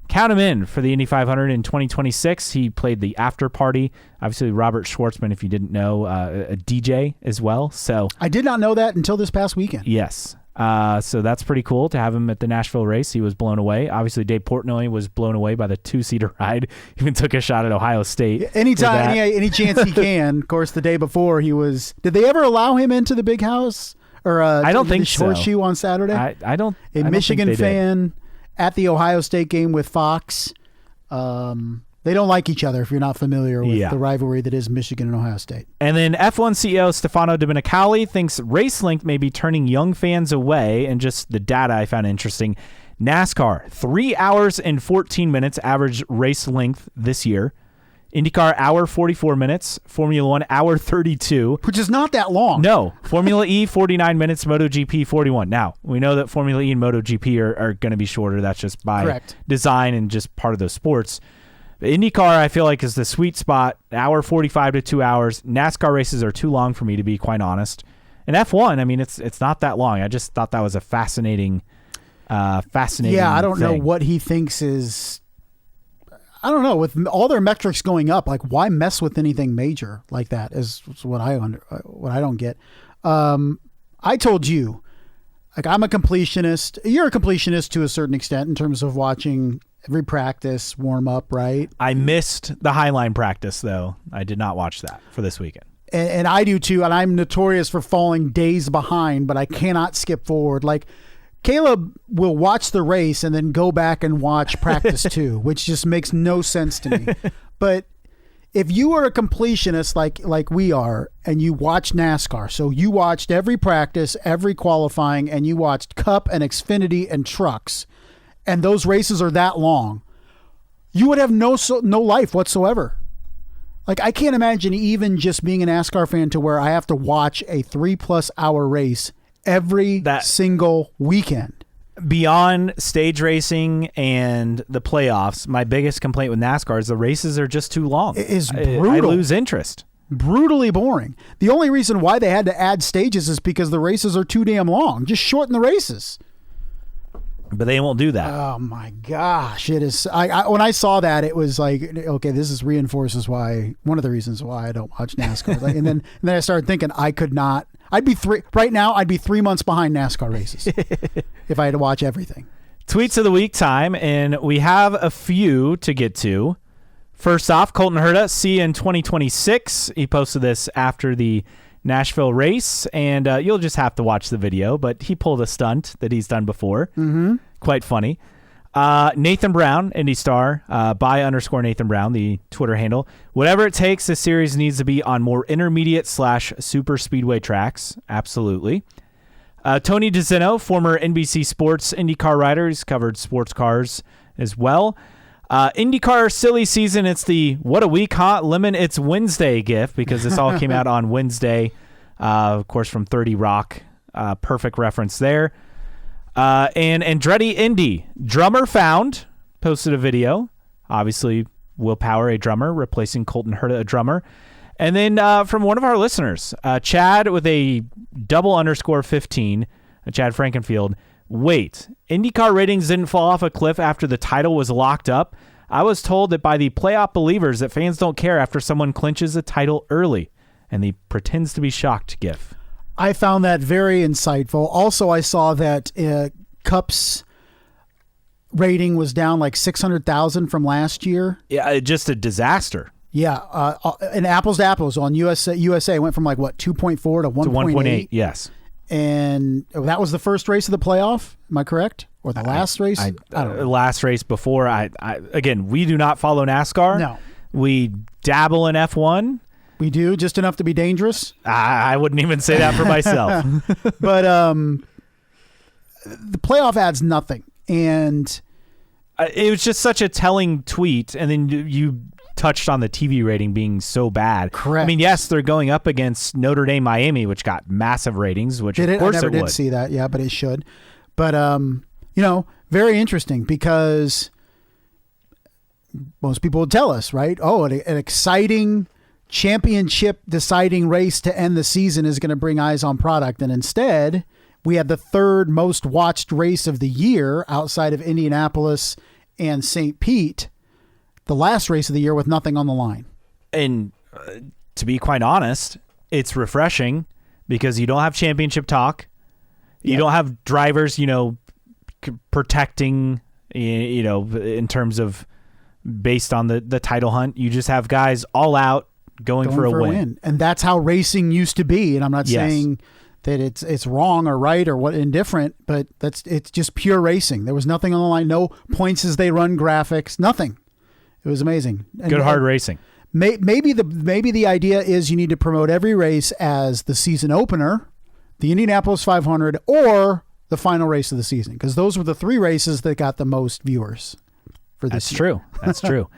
Count him in for the Indy 500 in 2026. He played the after party. Obviously, Robert Schwartzman, if you didn't know, a DJ as well. So I did not know that until this past weekend. Yes. So that's pretty cool to have him at the Nashville race. He was blown away. Obviously, Dave Portnoy was blown away by the 2-seater ride. Even took a shot at Ohio State. Anytime, any chance he can. Of course, the day before he was. Did they ever allow him into the big house? Or I don't think so. Horseshoe on Saturday. I don't. A Michigan fan at the Ohio State game with Fox. They don't like each other if you're not familiar with the rivalry that is Michigan and Ohio State. And then F1 CEO Stefano Domenicali thinks race length may be turning young fans away. And just the data I found interesting. NASCAR, 3 hours and 14 minutes average race length this year. IndyCar, hour 44 minutes. Formula 1, hour 32. Which is not that long. No. Formula E, 49 minutes. MotoGP, 41. Now, we know that Formula E and MotoGP are going to be shorter. That's just by design and just part of those sports. But IndyCar, I feel like, is the sweet spot. Hour 45 to 2 hours. NASCAR races are too long for me, to be quite honest. And F1, I mean, it's not that long. I just thought that was a fascinating Yeah, I don't know what he thinks is... I don't know. With all their metrics going up, like, why mess with anything major like that? Is what I don't get. I told you, like, I'm a completionist. You're a completionist to a certain extent in terms of watching every practice, warm up, right? I missed the Highline practice, though. I did not watch that for this weekend. And I do too. And I'm notorious for falling days behind, but I cannot skip forward. Like, Caleb will watch the race and then go back and watch practice 2, which just makes no sense to me. But if you are a completionist like we are, and you watch NASCAR, so you watched every practice, every qualifying, and you watched Cup and Xfinity and trucks, and those races are that long, you would have no life whatsoever. Like, I can't imagine even just being a NASCAR fan to where I have to watch a 3+ hour race every single weekend. Beyond stage racing and the playoffs, my biggest complaint with NASCAR is the races are just too long. It is brutal. I lose interest. Brutally boring. The only reason why they had to add stages is because the races are too damn long. Just shorten the races. But they won't do that. Oh my gosh. It is. I when I saw that, it was like, okay, this reinforces one of the reasons why I don't watch NASCAR. and then I started thinking I could not. I'd be 3 months behind NASCAR races if I had to watch everything. Tweets of the week time, and we have a few to get to. First off, Colton Herta, see you in 2026. He posted this after the Nashville race, and you'll just have to watch the video, but he pulled a stunt that he's done before. Mm-hmm. Quite funny. Nathan Brown, Indy Star, _Nathan Brown, the Twitter handle. Whatever it takes, this series needs to be on more intermediate / super speedway tracks. Absolutely. Tony DeZeno, former NBC Sports IndyCar rider. He's covered sports cars as well. IndyCar silly season. It's the what a week, huh? Lemon, it's Wednesday gif because this all came out on Wednesday, of course, from 30 Rock. Perfect reference there. And Andretti Indy, drummer found, posted a video. Obviously, Will Power, a drummer, replacing Colton Herta, a drummer. And then from one of our listeners, Chad with a _15, Chad Frankenfield. Wait, IndyCar ratings didn't fall off a cliff after the title was locked up. I was told that by the playoff believers that fans don't care after someone clinches a title early. And the pretends to be shocked gif. I found that very insightful. Also, I saw that Cup's rating was down like 600,000 from last year. Yeah, just a disaster. Yeah, and apples to apples on USA went from like what 2.4 to 1.8. Yes. And that was the first race of the playoff. Am I correct? Or the last race? I don't know. Last race before. Again, we do not follow NASCAR. No. We dabble in F1. We do, just enough to be dangerous. I wouldn't even say that for myself. But the playoff adds nothing. And it was just such a telling tweet. And then you touched on the TV rating being so bad. Correct. I mean, yes, they're going up against Notre Dame, Miami, which got massive ratings, which of course it would. I never did see that, yeah, but it should. But, very interesting because most people would tell us, right? Oh, an exciting championship deciding race to end the season is going to bring eyes on product. And instead, we had the third most watched race of the year outside of Indianapolis and St. Pete, the last race of the year with nothing on the line. And to be quite honest, it's refreshing because you don't have championship talk. You don't have drivers, protecting, in terms of based on the title hunt. You just have guys all out going for a win. And that's how racing used to be. And I'm not saying that it's wrong or right or what indifferent, but it's just pure racing. There was nothing on the line, no points as they run graphics, nothing. It was amazing. Good hard racing. Maybe the idea is you need to promote every race as the season opener, the Indianapolis 500, or the final race of the season, because those were the 3 races that got the most viewers for this year. That's true.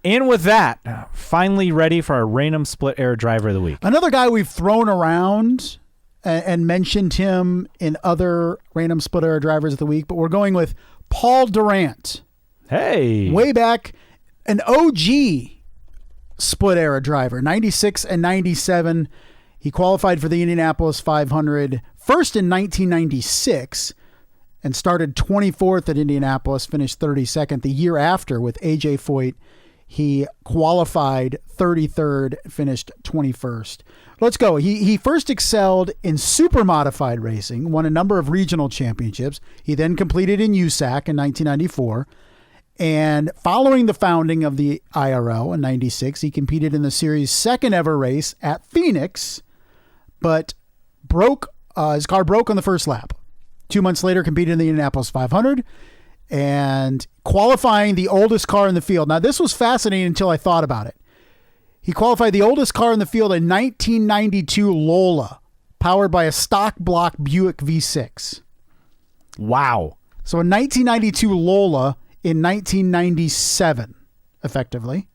And with that, finally ready for our random split error driver of the week. Another guy we've thrown around and mentioned him in other random split error drivers of the week, but we're going with Paul Durant. Hey. Way back, an OG split era driver, 96 and 97. He qualified for the Indianapolis 500 first in 1996 and started 24th at Indianapolis, finished 32nd. The year after with AJ Foyt, he qualified 33rd, finished 21st. Let's go. He first excelled in super modified racing, won a number of regional championships. He then completed in USAC in 1994. And following the founding of the IRL in 96, he competed in the series' second ever race at Phoenix, but his car broke on the first lap. 2 months later, competed in the Indianapolis 500 and qualifying the oldest car in the field. Now, this was fascinating until I thought about it. He qualified the oldest car in the field in 1992 Lola, powered by a stock block Buick V6. Wow. So a 1992 Lola in 1997, effectively.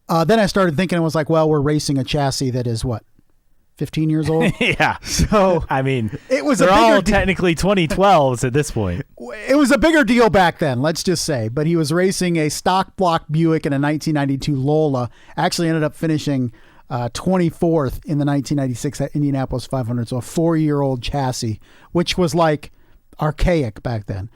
Then I started thinking, I was like, well, we're racing a chassis that is what? 15 years old? Yeah. So I mean, it was they're a bigger all technically 2012s at this point. It was a bigger deal back then, let's just say. But he was racing a stock block Buick in a 1992 Lola. Actually ended up finishing 24th in the 1996 Indianapolis 500. So a 4-year-old chassis, which was like archaic back then.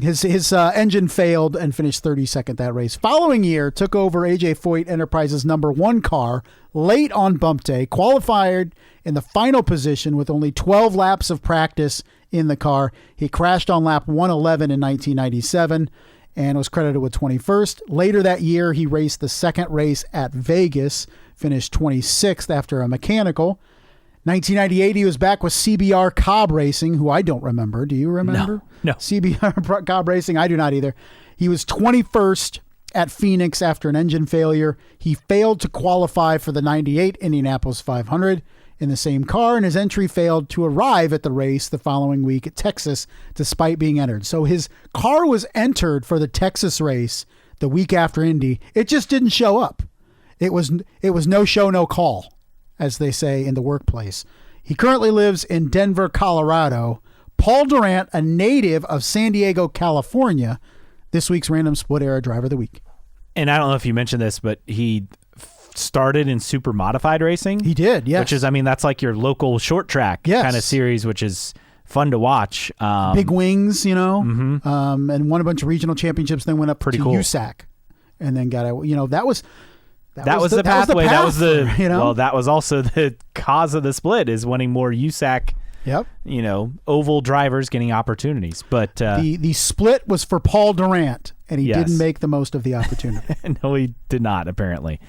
His engine failed and finished 32nd that race. Following year, took over AJ Foyt Enterprises' #1 car late on bump day, qualified in the final position with only 12 laps of practice in the car. He crashed on lap 111 in 1997 and was credited with 21st. Later that year, he raced the second race at Vegas, finished 26th after a mechanical. 1998, he was back with CBR Cobb Racing, who I don't remember. Do you remember? No. CBR Cobb Racing, I do not either. He was 21st at Phoenix after an engine failure. He failed to qualify for the 98 Indianapolis 500 in the same car, and his entry failed to arrive at the race the following week at Texas, despite being entered. So his car was entered for the Texas race the week after Indy. It just didn't show up. It was no show, no call, as they say in the workplace. He currently lives in Denver, Colorado. Paul Durant, a native of San Diego, California, this week's Random Split Era Driver of the Week. And I don't know if you mentioned this, but he started in super modified racing. He did, yes. Which is, I mean, that's like your local short track kind of series, which is fun to watch. Big wings, and won a bunch of regional championships, then went up to USAC and then got a, that was the pathway. That was the well, that was also the cause of the split, is wanting more USAC, oval drivers getting opportunities. But the split was for Paul Durant, and he didn't make the most of the opportunity. No, he did not, apparently.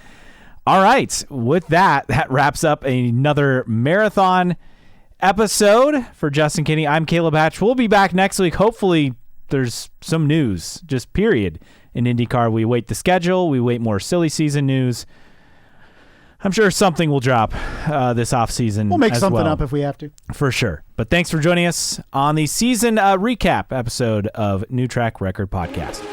All right. With that wraps up another marathon episode for Justin Kinney. I'm Caleb Hatch. We'll be back next week. Hopefully there's some news, just period, in IndyCar. We wait the schedule. We wait more silly season news. I'm sure something will drop this offseason. We'll make something up if we have to. For sure. But thanks for joining us on the season recap episode of New Track Record Podcast.